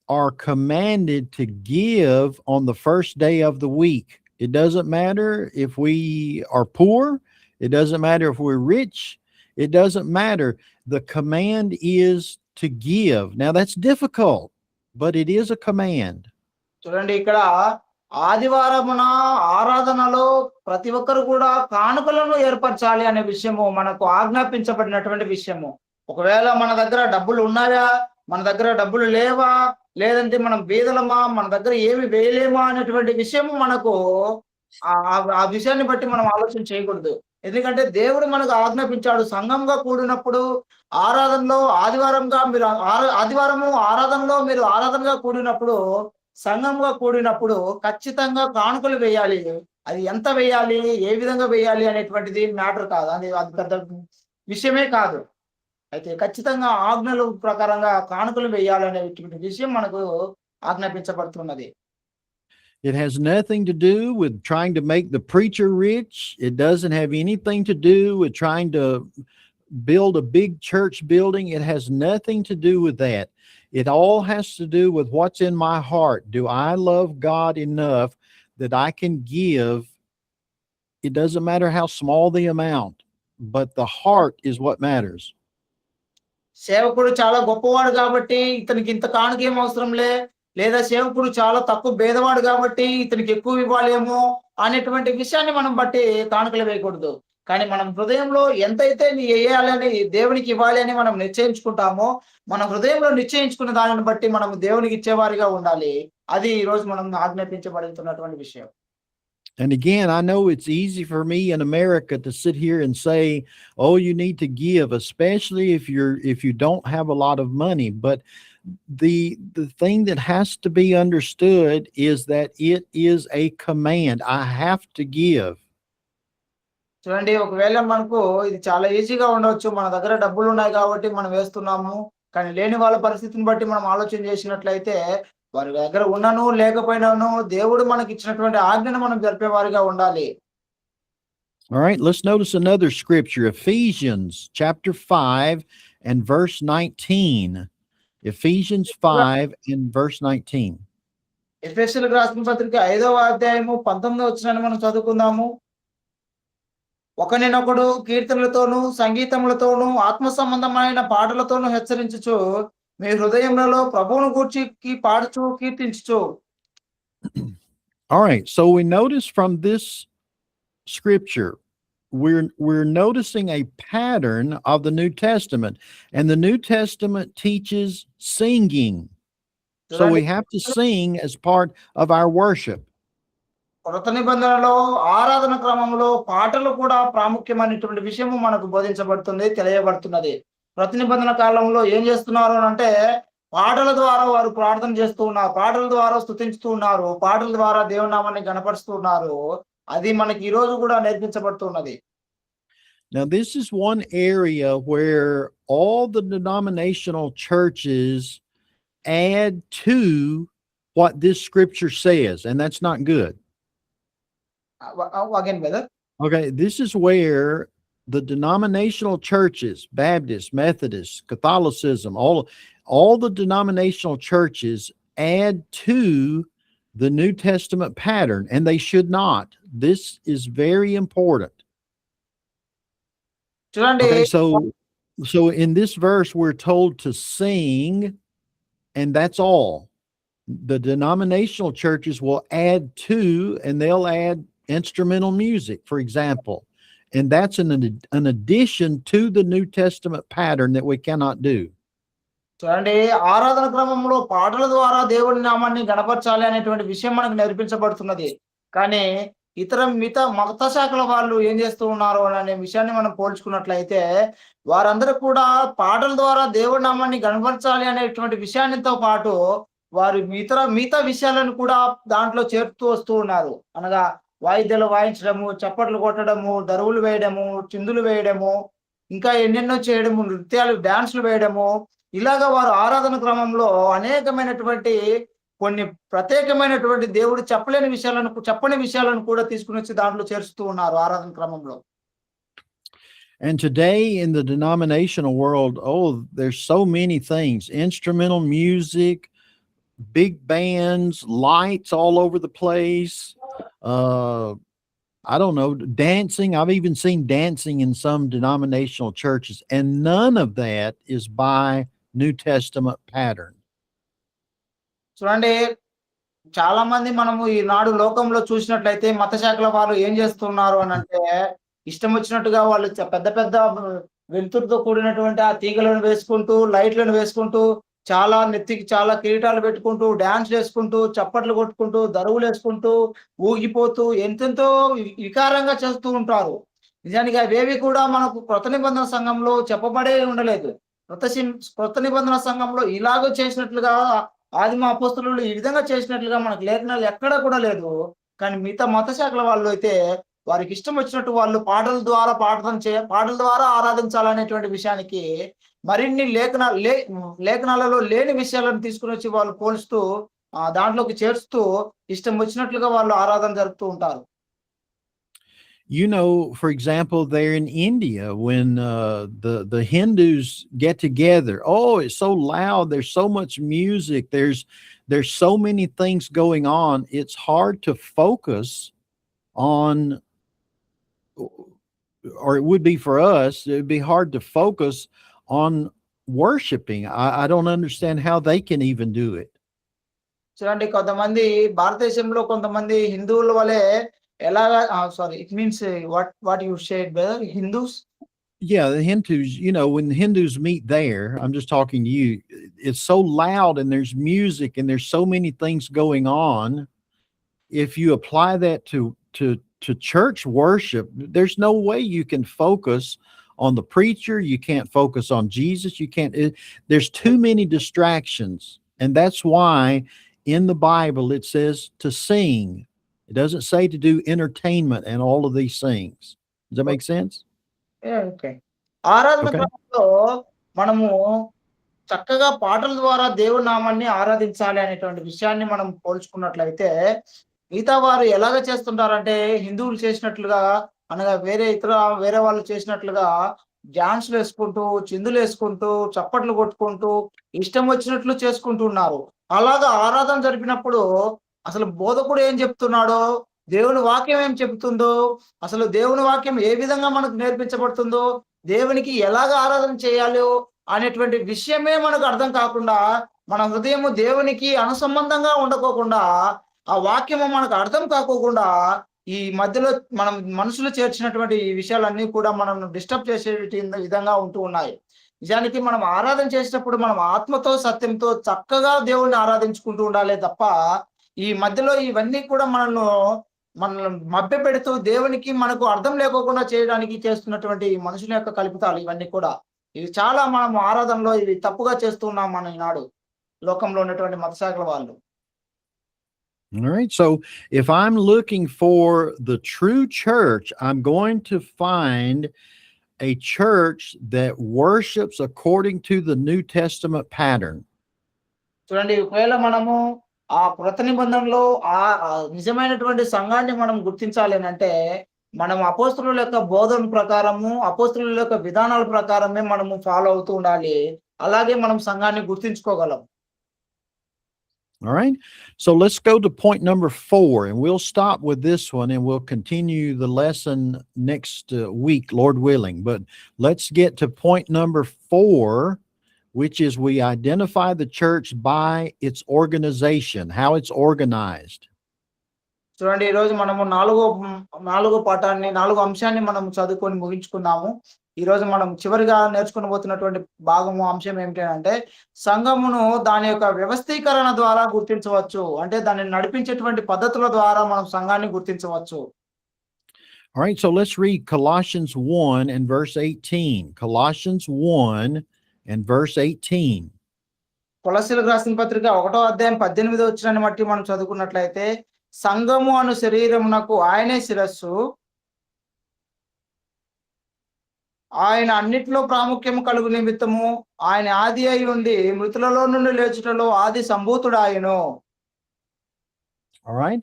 are commanded to give on the first day of the week. It doesn't matter if we are poor. It doesn't matter if we're rich. It doesn't matter. The command is to give. Now that's difficult. but it is a command. చూడండి ఇక్కడ ఆదివారమున ఆరాధనలో ప్రతి ఒక్కరు కూడా కానుకలను ఏర్పరచాలి అనే విషయము మనకు ఆజ్ఞాపించబడినటువంటి విషయము. ఒకవేళ మన దగ్గర డబ్బులు ఉన్నాయా, మన దగ్గర డబ్బులు లేవా, లేదంటే మనం బీదలమా, మన దగ్గర ఏమి వేయలేమా అనేటువంటి విషయము మనకు ఆ విషయాన్ని బట్టి మనం ఆలోచన చేయకూడదు. ఎందుకంటే దేవుడు మనకు ఆజ్ఞాపించాడు, సంఘంగా కూడినప్పుడు ఆరాధనలో ఆదివారము ఆరాధనలో మీరు ఆరాధనగా కూడినప్పుడు, సంఘంగా కూడినప్పుడు ఖచ్చితంగా కానుకలు వేయాలి. అది ఎంత వేయాలి, ఏ విధంగా వేయాలి అనేటువంటిది మ్యాటర్ కాదు. అది అది పెద్ద విషయమే కాదు. అయితే ఖచ్చితంగా ఆజ్ఞల ప్రకారంగా కానుకలు వేయాలనేటువంటి విషయం మనకు ఆజ్ఞాపించబడుతున్నది. It has nothing to do with trying to make the preacher rich. It doesn't have anything to do with trying to build a big church building. It has nothing to do with that. It all has to do with what's in my heart. Do I love God enough that I can give? It doesn't matter how small the amount, but the heart is what matters. సేవకుడు చాలా గొప్పవాడు కాబట్టి ఇతనికి ఇంత కానుక ఏం అవసరంలే, లేదా సేవకుడు చాలా తక్కువ భేదవాడు కాబట్టి ఇతనికి ఎక్కువ ఇవ్వాలేమో అనేటువంటి విషయాన్ని మనం బట్టి కానుకలు వేయకూడదు. కానీ మనం హృదయంలో ఎంతైతే వేయాలని, దేవునికి ఇవ్వాలి అని మనం నిశ్చయించుకుంటామో, మన హృదయంలో నిశ్చయించుకున్న దానిని బట్టి మనం దేవునికి ఇచ్చేవారిగా ఉండాలి. అది ఈ రోజు మనం ఆజ్ఞాపించబడుతున్నటువంటి విషయం. And again, I know it's easy for me in America to sit here and say, "Oh, you need to give," especially if you don't have a lot of money. But the thing that has to be understood is that it is a command. I have to give. చూడండి, ఒకవేళ మనకు ఇది చాలా ఈజీగా ఉండొచ్చు. మన దగ్గర డబ్బులు ఉన్నాయి కాబట్టి మనం వేస్తున్నాము. కానీ లేని వాళ్ళ పరిస్థితిని బట్టి మనం ఆలోచన చేసినట్లయితే, వారి దగ్గర ఉన్నను లేకపోయినాను దేవుడు మనకి ఇచ్చినటువంటి ఆజ్ఞను మనం జరిపేవారిగా ఉండాలి. All right, let's notice another scripture, Ephesians chapter 5 and verse 19. Ephesians 5 and verse 19. ఎఫెసీయులకు రాసిన పత్రిక 5వ అధ్యాయము 19వ వచనాన్ని మనం చదువుకుందాము. ఒకనినొకడు కీర్తనలతోనూ సంగీతములతోనూ ఆత్మ సంబంధమైన పాటలతోనూ హెచ్చరించుచు మీ హృదయములలో ప్రభువును గూర్చి పాడుచు కీర్తించుచు. All right, so we notice from this scripture, we're noticing a pattern of the New Testament, and the New Testament teaches singing. So we have to sing as part of our worship. కొత్త నిబంధనలో ఆరాధన క్రమంలో పాటలు కూడా ప్రాముఖ్యమైనటువంటి విషయము మనకు బోధించబడుతుంది, తెలియబడుతున్నది. ప్రతి నిబంధన కాలంలో ఏం చేస్తున్నారు అంటే, పాటల ద్వారా వారు ప్రార్థన చేస్తూ ఉన్నారు, పాటల ద్వారా స్తుతించుతూ ఉన్నారు, పాటల ద్వారా దేవుని నామాన్ని గణపరుస్తూ ఉన్నారు. అది మనకి ఈ రోజు కూడా నేర్పించబడుతున్నది. Now, this is one area where all the denominational churches add to what this scripture says, and that's not good. Again, brother. Okay, this is where the denominational churches, Baptists, Methodists, Catholicism, all the denominational churches add to the New Testament pattern, and they should not. This is very important. Okay, so in this verse, we're told to sing, and that's all. The denominational churches will add to, and they'll add instrumental music, for example. And that's an addition to the New Testament pattern that we cannot do. చూడండి, ఆరాధన క్రమంలో పాటల ద్వారా దేవుని నామాన్ని గణపరచాలి అనేటువంటి విషయం మనకు నేర్పించబడుతున్నది. కానీ మిగతా మత శాఖల వాళ్ళు ఏం చేస్తూ ఉన్నారు అనే విషయాన్ని మనం పోల్చుకున్నట్లయితే, వారందరూ కూడా పాటల ద్వారా దేవుడి నామాన్ని గణపరచాలి అనేటువంటి విషయానితో పాటు వారు మిగతా విషయాలను కూడా దాంట్లో చేరుతూ వస్తూ ఉన్నారు. అనగా వాయిద్యాలు వాయించడము, చప్పట్లు కొట్టడము, దరువులు వేయడము, చిందులు వేయడము, ఇంకా ఎన్నెన్నో చేయడము, నృత్యాలు, డాన్సులు వేయడము, ఇలాగా వారు ఆరాధన క్రమంలో అనేకమైనటువంటి కొన్ని ప్రత్యేకమైనటువంటి దేవుడు చెప్పని విషయాలను కూడా తీసుకుని వచ్చి దాంట్లో చేరుస్తూ ఉన్నారు ఆరాధన క్రమంలో. And today in the denominational world, there's so many things: instrumental music, big bands, lights all over the place. I don't know, dancing. I've even seen dancing in some denominational churches, and none of that is by New Testament pattern. చూడండి, చాలా మంది మనము ఈనాడు లోకంలో చూసినట్లయితే మత శాఖల వారు ఏం చేస్తున్నారు అనంటే, ఇష్టం వచ్చినట్టుగా వాళ్ళు పెద్ద పెద్ద వెలుతురుతో కూడినటువంటి ఆ తీగలను వేసుకుంటూ, లైట్‌లను వేసుకుంటూ, చాలా నెత్తికి చాలా కిరీటాలు పెట్టుకుంటూ, డాన్స్‌లేసుకుంటూ, చప్పట్లు కొట్టుకుంటూ, దరువులేసుకుంటూ, ఊగిపోతూ ఎంతెంతో వికారంగా చేస్తూ ఉంటారు. నిజానికి అవేవి కూడా మనకు క్రొత్త నిబంధన సంఘంలో చెప్పబడే ఉండలేదు. క్రొత్త నిబంధన సంఘంలో ఇలాగ చేసినట్లుగా ఆదిమ అపోస్తలులు ఈ విధంగా చేసినట్లుగా మనకు లేఖనాలు ఎక్కడా కూడా లేదు. కానీ మిగతా మత శాఖల వాళ్ళు అయితే వారికి ఇష్టం వచ్చినట్టు వాళ్ళు పాటల ద్వారా ఆరాధించాలనేటువంటి విషయానికి మరిన్ని లేఖనాలలో లేని విషయాలను తీసుకొనొచ్చి వాళ్ళు పోలుస్తూ దాంట్లోకి చేర్చుతూ ఇష్టం వచ్చినట్లుగా వాళ్ళు ఆరాధన జరుపుతూ ఉంటారు. You know, for example, there in India, when the Hindus get together, oh, it's so loud. There's so much music. There's so many things going on. It's hard to focus on, or it would be for us. It'd be hard to focus on worshiping. I don't understand how they can even do it. చూడండి, కొంతమంది భారతదేశంలో కొంతమంది హిందువుల వలె ఎలాగా sorry it means what you shade brother Hindus. Yeah, the Hindus, you know, when the Hindus meet there, I'm just talking to you, it's so loud and there's music and there's so many things going on. If you apply that to church worship, there's no way you can focus on the preacher, you can't focus on Jesus, there's too many distractions. And that's why in the Bible it says to sing. It doesn't say to do entertainment and all of these things. Does that make sense? Okay. ఆరాధన Okay. క్రమంలో మనము చక్కగా పాటల ద్వారా దేవుడి నామాన్ని ఆరాధించాలి అనేటువంటి విషయాన్ని మనం పోల్చుకున్నట్లయితే, మిగతా వారు ఎలాగ చేస్తుంటారంటే హిందువులు చేసినట్లుగా అనగా వేరే వాళ్ళు చేసినట్లుగా డాన్స్‌లేసుకుంటూ, చిందులేసుకుంటూ, చప్పట్లు కొట్టుకుంటూ, ఇష్టం వచ్చినట్లు చేసుకుంటూ ఉన్నారు. అలాగా ఆరాధన జరిపినప్పుడు అసలు బోధకుడు ఏం చెప్తున్నాడో, దేవుని వాక్యం ఏం చెబుతుందో, అసలు దేవుని వాక్యం ఏ విధంగా మనకు నేర్పించబడుతుందో, దేవునికి ఎలాగ ఆరాధన చేయాలో అనేటువంటి విషయమే మనకు అర్థం కాకుండా, మన హృదయము దేవునికి అనుసంబంధంగా ఉండకోకుండా, ఆ వాక్యము మనకు అర్థం కాకోకుండా, ఈ మధ్యలో మనం మనసులో చేర్చినటువంటి ఈ విషయాలన్నీ కూడా మనల్ని డిస్టర్బ్ చేసేటి విధంగా ఉంటూ ఉన్నాయి. నిజానికి మనం ఆరాధన చేసేటప్పుడు మనం ఆత్మతో, సత్యంతో చక్కగా దేవుణ్ణి ఆరాధించుకుంటూ ఉండాలే తప్ప, ఈ మధ్యలో ఇవన్నీ కూడా మనల్ని మభ్యపెడుతూ దేవునికి మనకు అర్థం లేకోకుండా చేయడానికి చేస్తున్నటువంటి ఈ మనుషుల యొక్క కల్పితాలు ఇవన్నీ కూడా. ఇవి చాలా మనం ఆరాధనలో ఇవి తప్పుగా చేస్తున్నాం మనం ఈనాడు లోకంలో ఉన్నటువంటి మత శాఖల వాళ్ళు. All right. So if I'm looking for the true church, I'm going to find a church that worships according to the New Testament pattern. చూడండి, ఒకవేళ మనము ఆ కృత నిబంధనలో నిజమైనటువంటి సంఘాన్ని మనం గుర్తించాలి అనంటే, మనం అపోస్తలుల యొక్క బోధన ప్రకారము, అపోస్తలుల యొక్క విధానాల ప్రకారమే మనము ఫాలో అవుతూ ఉండాలి. అలాగే మనం సంఘాన్ని గుర్తించుకోగలం. All right. So let's go to point number 4, and we'll stop with this one and we'll continue the lesson next week, Lord willing. But let's get to point number 4, which is we identify the church by its organization, how it's organized. చూడండి, ఈరోజు మనము నాలుగో అంశాన్ని మనం చదువుకొని ముగించుకున్నాము. ఈరోజు మనం చివరిగా నేర్చుకోబోతున్నటువంటి అంశం ఏమిటంటే, సంఘమును దాని యొక్క వ్యవస్థీకరణ ద్వారా గుర్తించవచ్చు. అంటే దాన్ని నడిపించేటువంటి పద్ధతుల ద్వారా మనం సంఘాన్ని గుర్తించవచ్చు. All right, so let's read Colossians 1 and verse 18. Colossians 1 and verse 18. కొలస్సీలకు రాసిన పత్రిక 1వ అధ్యాయం 18వ వచనాన్ని బట్టి మనం చదువుకున్నట్లయితే, సంఘము అను శరీరమునకు ఆయనే శిరస్సు, ఆయన అన్నిట్లో ప్రాముఖ్యము కలుగు నిమిత్తము ఆయన ఆది అయి ఉండి మృతులలో నుండి లేచుటలో ఆది సంభూతుడాయను. All right.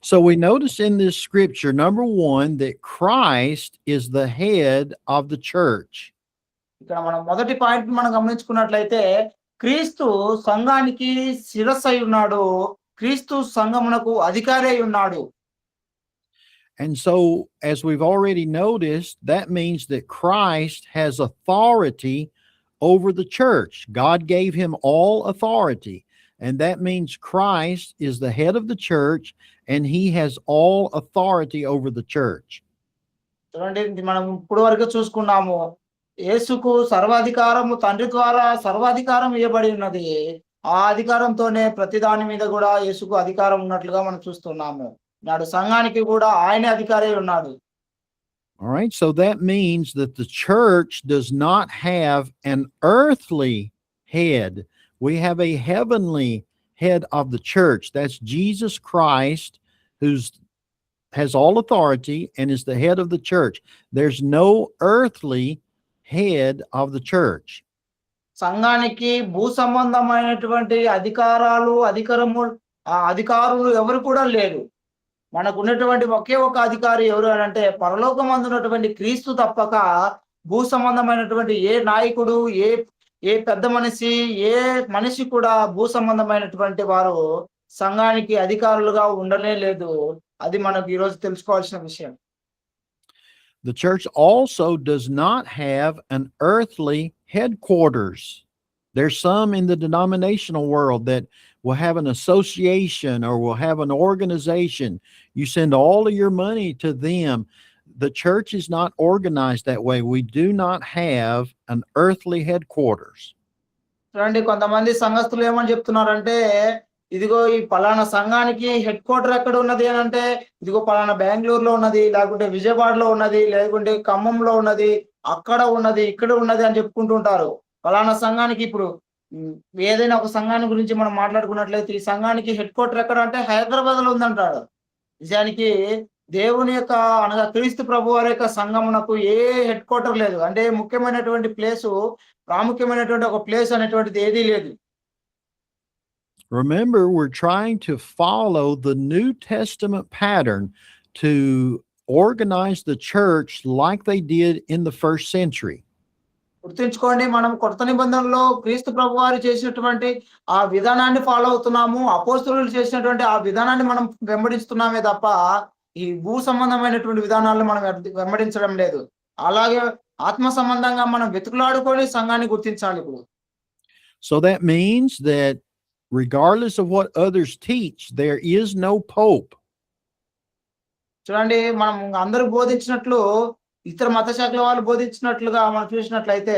So we notice in this scripture, number 1, that Christ is the head of the church. ఇక్కడ మనం మొదటి పాయింట్ మనం గమనించుకున్నట్లయితే, క్రీస్తు సంఘానికి శిరస్సు అయి ఉన్నాడు. క్రీస్తు సంఘమునకు అధికారి అయి ఉన్నాడు. And so, as we've already noticed, that means that Christ has authority over the church. God gave him all authority. And that means Christ is the head of the church and he has all authority over the church. చూడండి ఇది మనం ఇప్పుడు వరకు చూసుకున్నాము. యేసుకు సర్వాధికారము తండ్రి ద్వారా సర్వాధికారం ఇవ్వబడి ఉన్నది. ఆ అధికారంతోనే ప్రతి దాని మీద కూడా యేసుకు అధికారం ఉన్నట్లుగా మనం చూస్తున్నాము. నాడు సంఘానికి కూడా ఆయనే అధికారి ఉన్నాడు. All right. So that means that the church does not have an earthly head. We have a heavenly head of the church. That's Jesus Christ, who's has all authority and is the head of the church. There's no earthly head of the church. సంఘానికి భూ సంబంధమైనటువంటి అధికారులు ఎవరు కూడా లేరు. మనకున్నటువంటి ఒకే ఒక అధికారి ఎవరు అనంటే పరలోకమందున్నటువంటి క్రీస్తు తప్పక భూ సంబంధమైనటువంటి ఏ నాయకుడు, ఏ ఏ పెద్ద మనిషి, ఏ మనిషి కూడా భూ సంబంధమైనటువంటి వారు సంఘానికి అధికారులుగా ఉండనే లేదు. అది మనకు ఈరోజు తెలుసుకోవాల్సిన విషయం. The church also does not have an earthly headquarters. There's some in the denominational world that will have an association or will have an organization. You send all of your money to them. The church is not organized that way. We do not have an earthly headquarters. చూడండి కొంతమంది సంఘస్థులు ఏమని చెప్తున్నారంటే, ఇదిగో ఈ పలానా సంఘానికి head quarter ఎక్కడ ఉన్నది అని అంటే, ఇదిగో పలానా బెంగళూరులో ఉన్నది, లేకుంటే విజయవాడలో ఉన్నది, లేకుంటే ఖమ్మంలో ఉన్నది, అక్కడ ఉన్నది, ఇక్కడ ఉన్నది అని చెప్పుకుంటుంటారు. పలానా సంఘానికి ఇప్పుడు ఏదైనా ఒక సంఘాన్ని గురించి మనం మాట్లాడుకున్నట్లయితే ఈ సంఘానికి హెడ్ క్వార్టర్ ఎక్కడ అంటే హైదరాబాద్ లో ఉందంటాడు. నిజానికి దేవుని యొక్క అనగా క్రీస్తు ప్రభు వారి యొక్క సంఘమునకు ఏ హెడ్ క్వార్టర్ లేదు. అంటే ముఖ్యమైనటువంటి ప్లేసు, ప్రాముఖ్యమైనటువంటి ఒక ప్లేస్ అనేటువంటిది ఏదీ లేదు. Remember, we're trying to follow the New Testament pattern to organize the church like they did in the first century. గుర్తుంచుకోండి, మనం కొత్త నిబంధనలో క్రీస్తు ప్రభు వారు చేసినటువంటి ఆ విధానాన్ని ఫాలో అవుతున్నాము. అపోస్తలులు చేసినటువంటి ఆ విధానాన్ని మనం వెంబడిస్తున్నామే తప్ప ఈ భూ సంబంధమైనటువంటి విధానాలను మనం వెంబడించడం లేదు. అలాగే ఆత్మ సంబంధంగా మనం వెతుకులాడుకొని సంఘాన్ని గుర్తించాలి ఇప్పుడు. So that means that regardless of what others teach, there is no pope. చూడండి, మనం అందరూ బోధించినట్లు, ఇతర మత శాఖల వాళ్ళు బోధించినట్లుగా మనం చూసినట్లయితే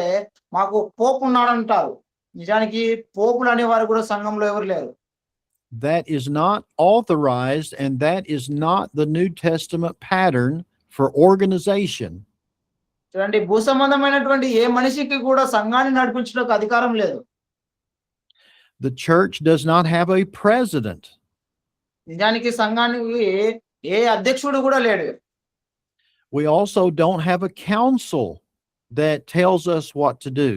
మాకు పోపు ఉన్నాడంటారు. నిజానికి పోపులు అనేవారు కూడా సంఘంలో ఎవరు లేరు. That is not authorized, and that is not the New Testament pattern for organization. చూడండి, భూ సంబంధమైనటువంటి ఏ మనిషికి కూడా సంఘాన్ని నడిపించడానికి అధికారం లేదు. The church does not have a president. నిజానికి సంఘానికి ఏ అధ్యక్షుడు కూడా లేడు. We also don't have a council that tells us what to do.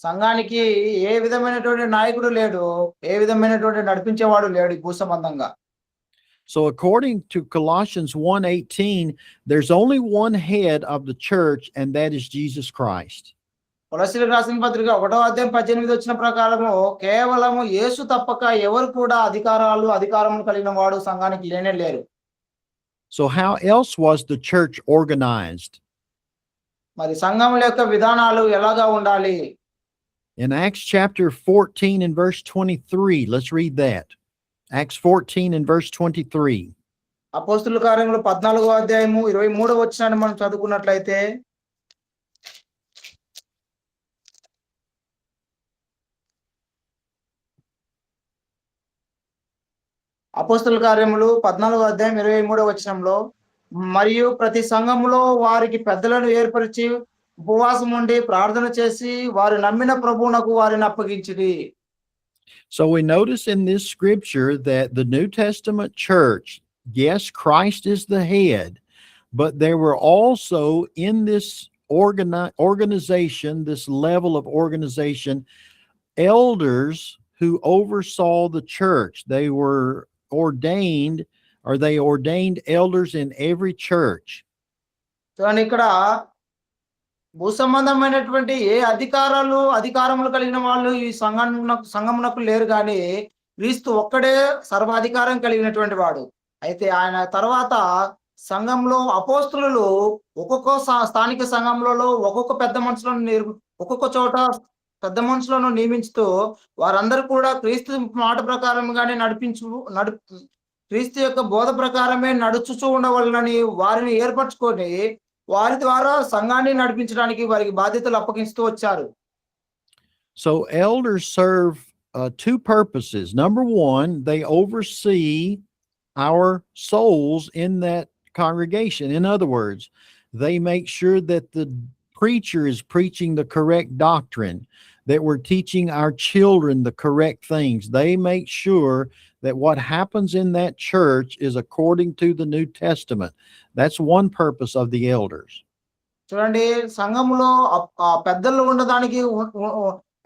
సంఘానికి ఏ విధమైనటువంటి నాయకుడు లేడు, ఏ విధమైనటువంటి నడిపించేవాడు లేడు భూ సంబంధంగా. So according to Colossians 1:18, there's only one head of the church, and that is Jesus Christ. కొలస్సీలకు రాసిన పత్రిక 1:18 వచ్చిన ప్రకారము కేవలము యేసు తప్పక ఎవరు కూడా అధికారములు కలిగిన వాడు సంఘానికి లేనే లేరు. So how else was the church organized? మరి సంఘముల యొక్క విధానాలు ఎలాగా ఉండాలి? In Acts chapter 14 and verse 23, let's read that. Acts 14 and verse 23. అపోస్తలుల కార్యములు 14:23 మనం చదువుకున్నట్లయితే, అపోస్తలుల కార్యములు 14:23 మరియు ప్రతి సంఘములో వారికి పెద్దలను ఏర్పరిచి ఉపవాసం ఉండి ప్రార్థన చేసి వారు నమ్మిన ప్రభువునకు వారిని అప్పగించిరి. So we notice in this scripture that the New Testament church, yes, Christ is the head, but there were also in this organization, this level of organization, elders who oversaw the church. They were ordained, or they ordained elders in every church. చూడండి, ఇక్కడ భూ సంబంధమైనటువంటి ఏ అధికారములు కలిగిన వాళ్ళు ఈ సంఘమునకు లేరు, కానీ క్రీస్తు ఒక్కడే సర్వాధికారం కలిగినటువంటి వాడు. అయితే ఆయన తర్వాత సంఘంలో అపోస్తలులు ఒక్కొక్క స్థానిక సంఘములలో ఒక్కొక్క పెద్ద మనుషులను ఒక్కొక్క చోట పెద్ద మనుషులను నియమించుతూ వారందరూ కూడా క్రీస్తు మాట ప్రకారంగానే నడు క్రీస్తు యొక్క బోధ ప్రకారమే నడుచుచూ ఉండవలనని వారిని ఏర్పరచుకొని వారి ద్వారా సంఘాన్ని నడిపించడానికి వారికి బాధ్యతలు అప్పగిస్తూ వచ్చారు. So elders serve two purposes. Number one, they oversee our souls in that congregation. In other words, they make sure that the preacher is preaching the correct doctrine, that we're teaching our children the correct things. They make sure that what happens in that church is according to the New Testament. That's one purpose of the elders. చూడండి, సంఘములో పెద్దలు ఉండడానికి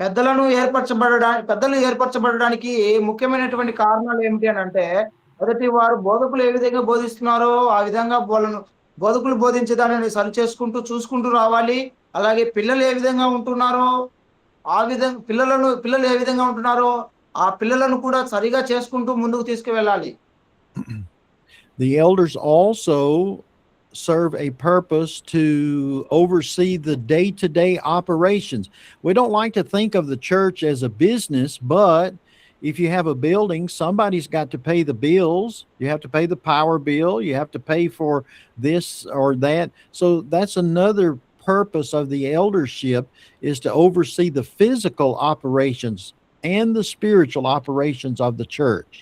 పెద్దలు ఏర్పరచబడడానికి ముఖ్యమైనటువంటి కారణాలు ఏమిటి అని అంటే, మొదటి వారు బోధకులు ఏ విధంగా బోధిస్తున్నారో ఆ విధంగా బోధకులు బోధించే దానిని సరి చేసుకుంటూ చూసుకుంటూ రావాలి. అలాగే పిల్లలు ఏ విధంగా ఉంటున్నారో ఆ విధంగా పిల్లలు ఏ విధంగా ఉంటున్నారో ఆ పిల్లలను కూడా సరిగా చేసుకుంటూ ముందుకు తీసుకువెళ్ళాలి. The elders also serve a purpose to oversee the day-to-day operations. We don't like to think of the church as a business, but if you have a building, somebody's got to pay the bills. You have to pay the power bill. You have to pay for this or that. So that's another purpose of the eldership, is to oversee the physical operations and the spiritual operations of the church.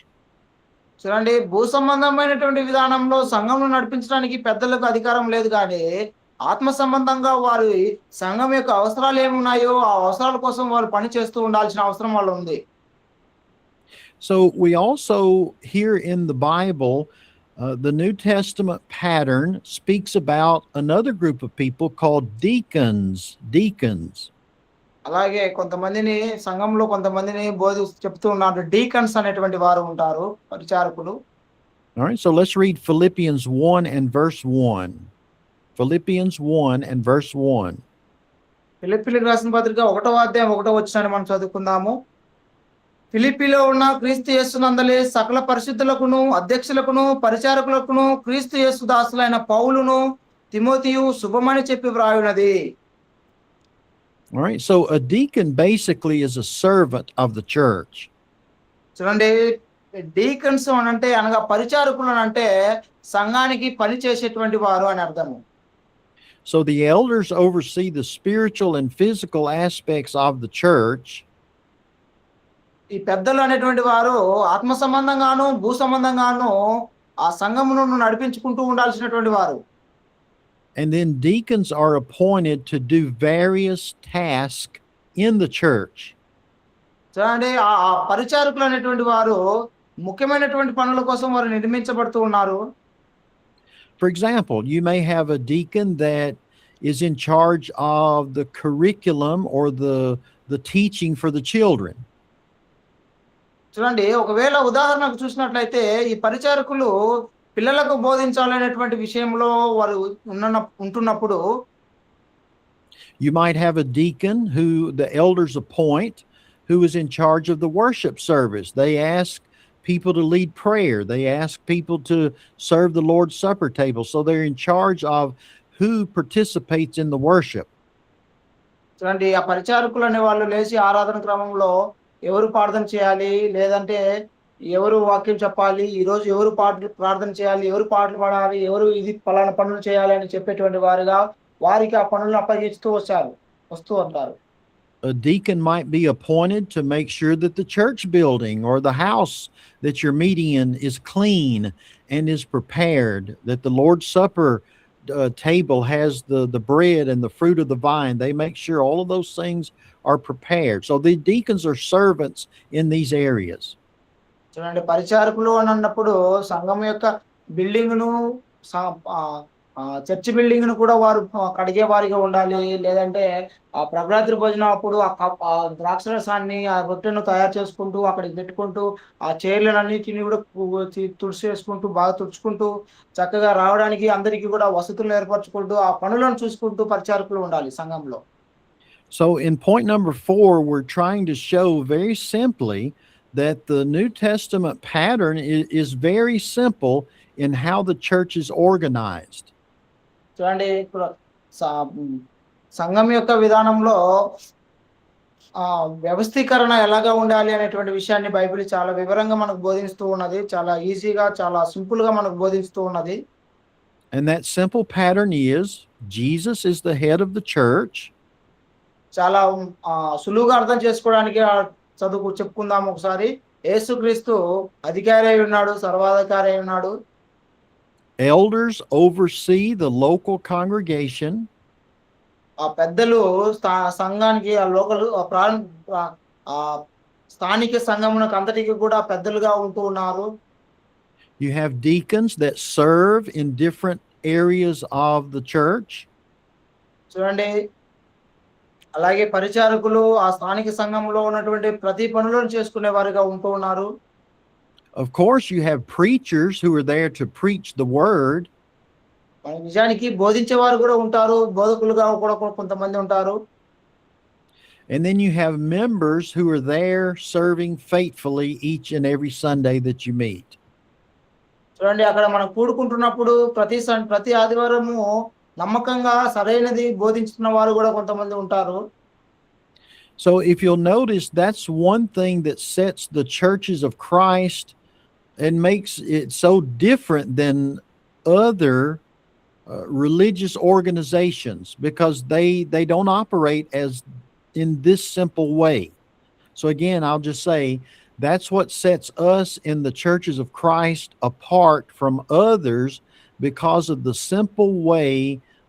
చూడండి, భూ సంబంధమైనటువంటి విధానంలో సంఘంను నడిపించడానికి పెద్దలకు అధికారం లేదు, కానీ ఆత్మ సంబంధంగా వారి సంఘం యొక్క అవసరాలు ఏమున్నాయో ఆ అవసరాల కోసం వారు పని చేస్తూ ఉండాల్సిన అవసరం వాళ్ళు ఉంది. So we also hear in the Bible, the New Testament pattern speaks about another group of people called deacons. అలాగే సంఘంలో కొంతమందిని చెప్తూ ఉన్నారు. డీకన్స్ అనేటువంటి వారు ఉంటారు, పరిచారకులు. All right, so let's read Philippians 1 and verse 1. Philippians 1 and verse 1. ఫిలిప్పీలకు రాసిన పత్రిక 1వ అధ్యాయం 1వ వచనాన్ని మనం చదువుకుందాము. ఫిలిప్పీలో ఉన్న క్రీస్తు యేసునందలి సకల పరిశుద్ధులకును అధ్యక్షులకును పరిచారకులకును క్రీస్తు యేసు దాసులైన పౌలును తిమోతియు శుభమని చెప్పి వ్రాయునది. All right, so a deacon basically is a servant of the church. చూడండి, డీకన్స్ అంటే అనగా పరిచారకులు అంటే సంఘానికి పని చేసేటువంటి వారు అని అర్థము. So the elders oversee the spiritual and physical aspects of the church. ఈ పెద్దలు అనేటువంటి వారు ఆత్మ సంబంధంగాను భూ సంబంధంగాను ఆ సంఘమును నడిపించుకుంటూ ఉండాల్సినటువంటి వారు. And then deacons are appointed to do various tasks in the church. చూడండి, ఆ పరిచారకులు అనేటువంటి వారు ముఖ్యమైనటువంటి పనుల కోసం వారు నిర్మించబడుతూ ఉన్నారు. For example, you may have a deacon that is in charge of the curriculum or the teaching for the children. చూడండి, ఒకవేళ ఉదాహరణకు చూసినట్లయితే ఈ పరిచారకులు పిల్లలకు బోధించాలనేటువంటి విషయంలో వారు ఉంటున్నప్పుడు, you might have a deacon who the elders appoint, who is in charge of the worship service. They ask people to lead prayer. They ask people to serve the Lord's Supper table. So they're in charge of who participates in the worship. చూడండి, ఆ పరిచారకులు అనే వాళ్ళు లేచి ఆరాధన క్రమంలో ఎవరు ప్రార్థన చేయాలి, లేదంటే ఎవరు వాక్యం చెప్పాలి, ఈ రోజు ఎవరు ప్రార్థన చేయాలి, ఎవరు పాటలు పాడాలి, ఎవరు ఇది పలానా పనులు చేయాలి అని చెప్పేటువంటి వారుగా వారికి ఆ పనులను అప్పగిస్తూ వస్తూ ఉంటారు. A deacon might be appointed to make sure that the church building or the house that you're meeting in is clean and is prepared, that the Lord's Supper table has the bread and the fruit of the vine. They make sure all of those things are prepared. So the deacons are servants in these areas. చూడండి, పరిచారకులు అని అన్నప్పుడు సంఘం యొక్క బిల్డింగ్ను church building ను కూడా వారు కడిగే వారిగా ఉండాలి. లేదంటే ఆ ప్రభరాత్రి భోజనం అప్పుడు ఆ ద్రాక్ష రసాన్ని ఆ రొట్టెను తయారు చేసుకుంటూ అక్కడికి పెట్టుకుంటూ ఆ చైర్లన్నిటిని కూడా తుడిచేసుకుంటూ బాగా తుడుచుకుంటూ చక్కగా రావడానికి అందరికీ కూడా వసతులు ఏర్పరచుకుంటూ ఆ పనులను చూసుకుంటూ పరిచారకులు ఉండాలి సంఘంలో. So in point number 4, we're trying to show very simply that the New Testament pattern is very simple in how the church is organized. చూడండి, సంఘం యొక్క విధానంలో వ్యవస్థీకరణ ఎలాగా ఉండాలి అనేటువంటి విషయాన్ని బైబిల్ చాలా వివరంగా మనకు బోధిస్తూ ఉన్నది. చాలా ఈజీగా, చాలా సింపుల్‌గా మనకు బోధిస్తూ ఉన్నది. And that simple pattern is Jesus is the head of the church. చాలా సులువుగా అర్థం చేసుకోవడానికి చెప్పుకుందాం ఒకసారి. యేసుక్రీస్తు అధికారి అయి ఉన్నాడు, సర్వాధికారి అయి ఉన్నాడు. Elders oversee the local congregation. ఆ పెద్దలు సంఘానికి ఆ లోకల్ స్థానిక సంఘమునకు అంతటికి కూడా పెద్దలుగా ఉంటూ ఉన్నారు. You have deacons that serve in different areas of the church. చూడండి, అలాగే పరిచారకులు ఆ స్థానిక సంఘంలో ఉన్నటువంటి ప్రతి పనులను చేసుకునే వారుగా ఉంటూ ఉన్నారు. Of course, you have preachers who are there to preach the word. నిజానికి బోధించేవారు కూడా ఉంటారు, బోధకులుగా కూడా కొంతమంది ఉంటారు. And then you have members who are there serving faithfully each and every Sunday that you meet. చూడండి, అక్కడ మనం కూడుకుంటున్నప్పుడు ప్రతి ఆదివారము నమ్మకంగా సరైనది బోధించుతున్న వారు కూడా కొంతమంది ఉంటారు. So if you'll notice, that's one thing that sets the churches of Christ and makes it so different than other religious organizations, because they don't operate as in this simple way. So again, I'll just say that's what sets us in the churches of Christ apart from others, because of the simple way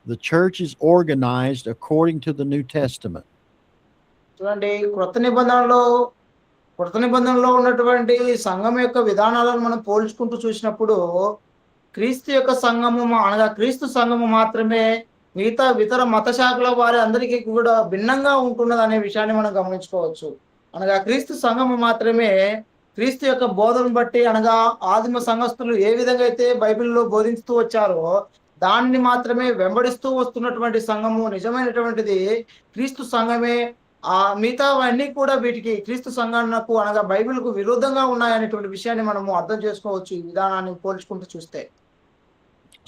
the church is organized according to the New Testament. చూడండి, క్రొత్త నిబంధనలో ఉన్నటువంటి సంఘం యొక్క విధానాలను మనం పోల్చుకుంటూ చూసినప్పుడు క్రీస్తు యొక్క సంఘము అనగా క్రీస్తు సంఘము మాత్రమే మిగతా ఇతర మత శాఖల వారి అందరికీ కూడా భిన్నంగా ఉంటున్నది అనే విషయాన్ని మనం గమనించుకోవచ్చు. అనగా క్రీస్తు సంఘము మాత్రమే క్రీస్తు యొక్క బోధన బట్టి, అనగా ఆదిమ సంఘస్థులు ఏ విధంగా అయితే బైబిల్లో బోధిస్తూ వచ్చారో దాన్ని మాత్రమే వెంబడిస్తూ వస్తున్నటువంటి సంఘము నిజమైనటువంటిది క్రీస్తు సంఘమే. మిగతావన్నీ కూడా వీటికి క్రీస్తు సంఘానికి అనగా బైబిల్కు విరుద్ధంగా ఉన్నాయనేటువంటి విషయాన్ని మనము అర్థం చేసుకోవచ్చు ఈ విధానాన్ని పోల్చుకుంటూ చూస్తే.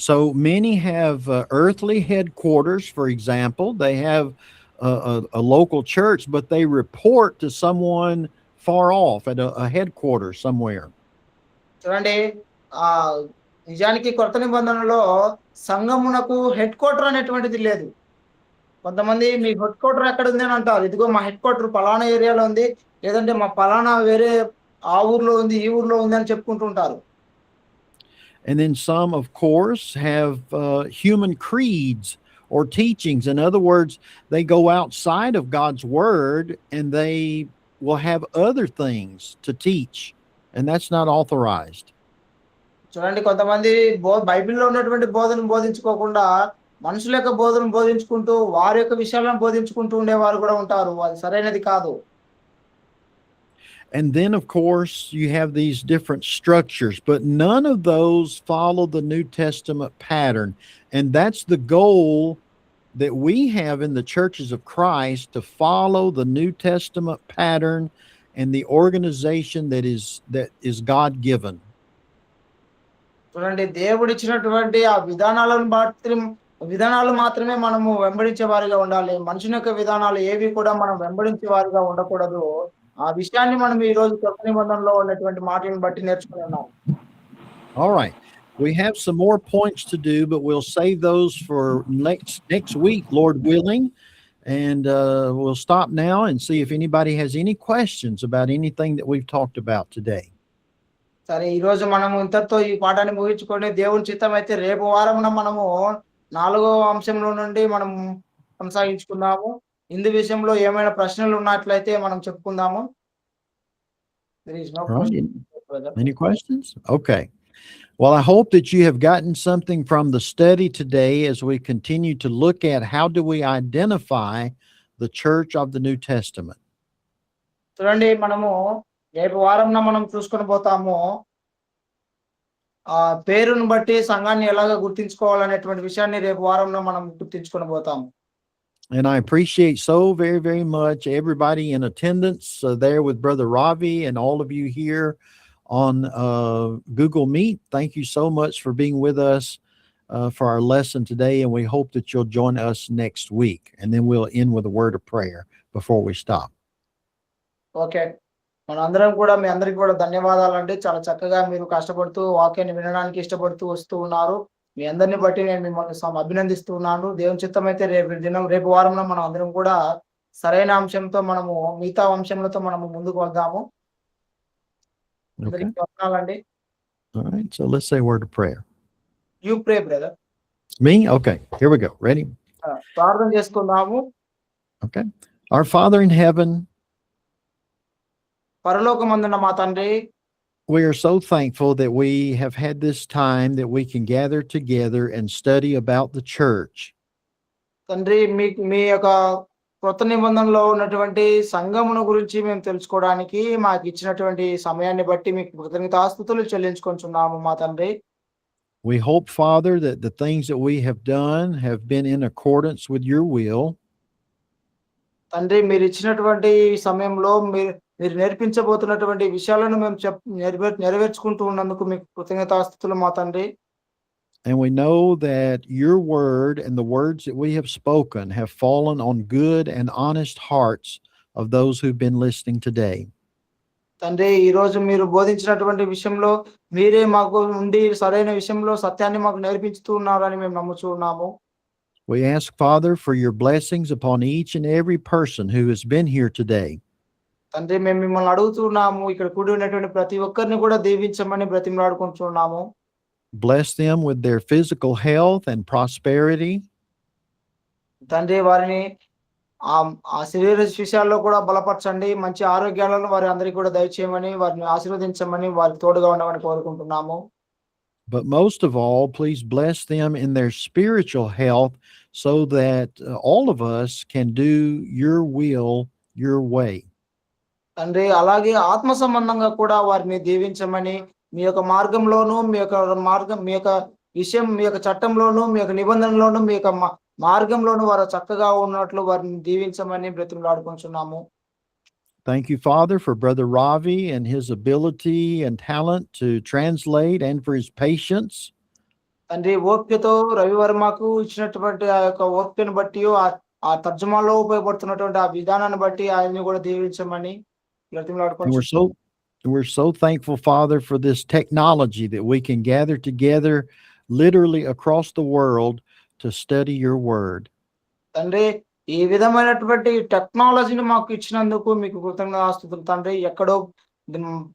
So many have earthly headquarters, for example. They have a local church, but they report to someone far off at a headquarters somewhere. చూడండి, నిజానికి కొత్త నిబంధనలో సంఘమునకు హెడ్ క్వార్టర్ అనేటువంటిది లేదు. కొంతమంది మీ హెడ్ క్వార్టర్ ఎక్కడ ఉంది అని అంటారు. ఇదిగో మా హెడ్ క్వార్టర్ పలానా ఏరియాలో ఉంది, లేదంటే మా పలానా వేరే ఆ ఊర్లో ఉంది, ఈ ఊర్లో ఉంది అని చెప్పుకుంటుంటారు. And then some, of course, have human creeds or teachings. In other words, they go outside of God's word and they will have other things to teach, and that's not authorized. చూడండి, కొంతమంది బైబిల్లో ఉన్నటువంటి బోధనను బోధించుకోకుండా మనుషుల యొక్క బోధనను బోధించుకుంటూ వారి యొక్క విషయాలను బోధించుకుంటూ ఉండేవారు కూడా ఉంటారు. అది సరైనది కాదు. And then, of course, you have these different structures, but none of those follow the New Testament pattern. And that's the goal that we have in the churches of Christ, to follow the New Testament pattern and the organization that is God-given. చూడండి, దేవుడిచ్చినటువంటి ఆ విధానాలు మాత్రమే మనము వెంబడించే వారిగా ఉండాలి. మనుషుని యొక్క విధానాలు ఏవి కూడా మనం వెంబడించే వారిగా ఉండకూడదు. ఆ విషయాన్ని మనం ఈ రోజు కొత్త నిబంధనలో ఉన్నటువంటి మాటలను బట్టి నేర్చుకుని ఉన్నాం. All right. We have some more points to do, but we'll save those for next week, Lord willing. And we'll stop now and see if anybody has any questions about anything that we've talked about today. సరే, ఈ రోజు మనము ఇంతటితో ఈ పాఠాన్ని ముగించుకొని దేవుని చిత్తం అయితే రేపు వారమున మనము 4వ అంశంలో నుండి మనం కొనసాగించుకుందాము. ఇందు విషయంలో ఏమైనా ప్రశ్నలు ఉన్నట్లయితే మనం చెప్పుకుందాము. There is no question, brother. Any questions? Okay. Well, I hope that you have gotten something from the study today as we continue to look at how do we identify the church of the New Testament. చూడండి, మనము రేపు వారంన మనం చూసుకొని పోతాము పేరును బట్టి సంఘాన్ని ఎలాగా గుర్తించుకోవాలనేటువంటి విషయాన్ని రేపు వారంలో మనం గుర్తించుకొని పోతాము. And I appreciate so very, very much everybody in attendance there with Brother Ravi and all of you here on Google Meet. Thank you so much for being with us for our lesson today, and we hope that you'll join us next week. And then we'll end with a word of prayer before we stop. Okay. మనందరం కూడా మీ అందరికి కూడా ధన్యవాదాలండి. చాలా చక్కగా మీరు కష్టపడుతూ వాక్యాన్ని వినడానికి ఇష్టపడుతూ వస్తూ ఉన్నారు. మీ అందరిని బట్టి నేను మిమ్మల్ని అభినందిస్తూ ఉన్నాను. దేవుని చిత్తమైతే రేపు వారంలో మనం అందరం కూడా సరైన అంశంతో మనము మిగతా అంశములతో మనము ముందుకు వెళ్దాము. Okay. అందరికి వందనాలండి. All right. So let's say a word of prayer. You pray brother. Me? Okay. Here we go. Ready? ప్రార్థన చేసుకుందాము. Okay. Our Father in heaven, పరలోకమందున్న మా తండ్రి, we are so thankful that we have had this time that we can gather together and study about the church. తండ్రి మీ యొక్క కొత్త నిబంధనలో ఉన్నటువంటి సంఘమును గురించి మేము తెలుసుకోవడానికి మాకు ఇచ్చినటువంటి సమయాన్ని బట్టి మీకు కృతజ్ఞతాస్తుతులు చెల్లించుకొంచున్నాము మా తండ్రి. We hope, Father, that the things that we have done have been in accordance with your will. తండ్రి మీరు ఇచ్చినటువంటి సమయంలో మీరు నేర్పించబోతున్నటువంటి విషయాలను మేము నెరవేర్చుకుంటూ ఉన్నందుకు మీకు కృతజ్ఞతాస్తుతులు మా తండ్రి. And we know that your word and the words that we have spoken have fallen on good and honest hearts of those who've been listening today. తండ్రి ఈరోజు మీరు బోధించినటువంటి విషయంలో మీరే మాకు ఉండి సరైన విషయంలో సత్యాన్ని మాకు నేర్పించుతూ ఉన్నారని మేము నమ్ముచూ ఉన్నాము. We ask, Father, for your blessings upon each and every person who has been here today. తండ్రి మేము మిమ్మల్ని అడుగుతున్నాము, ఇక్కడ కూడి ఉన్నటువంటి ప్రతి ఒక్కరిని కూడా దీవించమని బ్రతిమలాడుకుంటున్నాము. Bless them with their physical health and prosperity. తండ్రి వారిని ఆ శరీర విషయాల్లో కూడా బలపరచండి. మంచి ఆరోగ్యాలను వారి అందరికీ కూడా దయచేయమని, వారిని ఆశీర్వదించమని, వారికి తోడుగా ఉండమని కోరుకుంటున్నాము. But most of all, please bless them in their spiritual health so that all of us can do your will, your way. తండ్రి అలాగే ఆత్మ సంబంధంగా కూడా వారిని దీవించమని, మీ యొక్క మార్గంలోనూ మీ యొక్క విషయం, మీ యొక్క చట్టంలోనూ, మీ యొక్క నిబంధనలోనూ, మీ యొక్క మార్గంలోనూ వారు చక్కగా ఉన్నట్లు వారిని దీవించమని బ్రతిమలాడుకుంటున్నాము. Thank you, Father, for Brother Ravi and his ability and talent to translate and for his patience. తండ్రి ఓపికతో రవివర్మకు ఇచ్చినటువంటి ఆ యొక్క ఓపికను బట్టి ఆ తర్జుమాలో ఉపయోగపడుతున్నటువంటి ఆ విధానాన్ని బట్టి ఆయన్ని కూడా దీవించమని And బ్రతిమలాడుకుంటున్నాము. we're so thankful, Father, for this technology that we can gather together literally across the world to study your word. తండ్రి ఈ విధమైనటువంటి టెక్నాలజీని మాకు ఇచ్చినందుకు మీకు కృతజ్ఞతాస్తుతులు తండ్రి. ఎక్కడో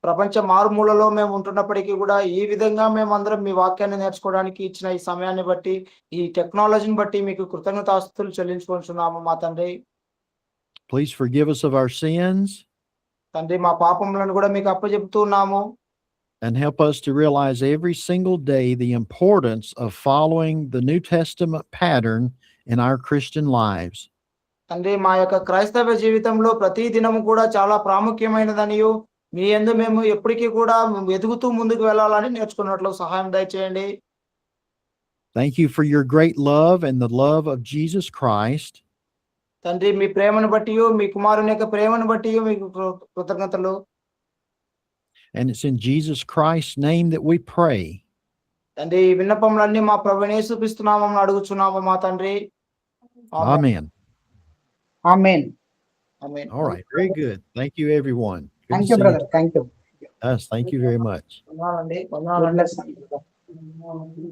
ప్రపంచ మారుమూలలో మేము ఉంటున్నప్పటికీ కూడా ఈ విధంగా మేమందరం మీ వాక్యాన్ని నేర్చుకోవడానికి ఇచ్చిన ఈ సమయాన్ని బట్టి, ఈ టెక్నాలజీని బట్టి మీకు కృతజ్ఞతాస్తుతులు చెల్లించుకుంటున్నాము మా తండ్రి. Please forgive us of our sins తండ్రి మా పాపములను కూడా మీకు అప్పచెప్తున్నాము. and help us to realize every single day the importance of following the New Testament pattern in our Christian lives. తండ్రి మా యొక్క క్రైస్తవ జీవితంలో ప్రతి దినము కూడా చాలా ప్రాముఖ్యమైనదనియు, మీ యందు మేము ఎప్పటికీ కూడా ఎదుగుతూ ముందుకు వెళ్ళాలని నేర్చుకున్నట్లు సహాయం దయచేయండి. Thank you for your great love and the love of Jesus Christ. తండ్రి మీ ప్రేమను బట్టి, మీ కుమారుని యొక్క ప్రేమను బట్టి మీకు కృతజ్ఞతలు. And it's in Jesus Christ's name that we pray. తండ్రి ఈ విన్నపములన్నీ మా ప్రభువైన యేసుక్రీస్తు నామమున అడుగుచున్నాము మా తండ్రి. Amen. Amen. Amen. All right. Very good. Thank you, everyone. Good thank to you see brother. Thank you. you. Yes, thank you very much. వందనాలండి. God వందనాలండి. bless you.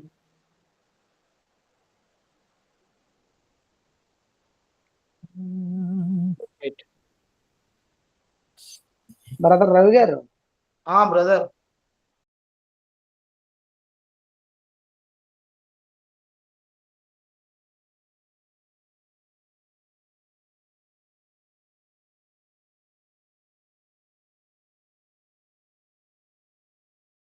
బ్రదర్ రవి గారు బ్రదర్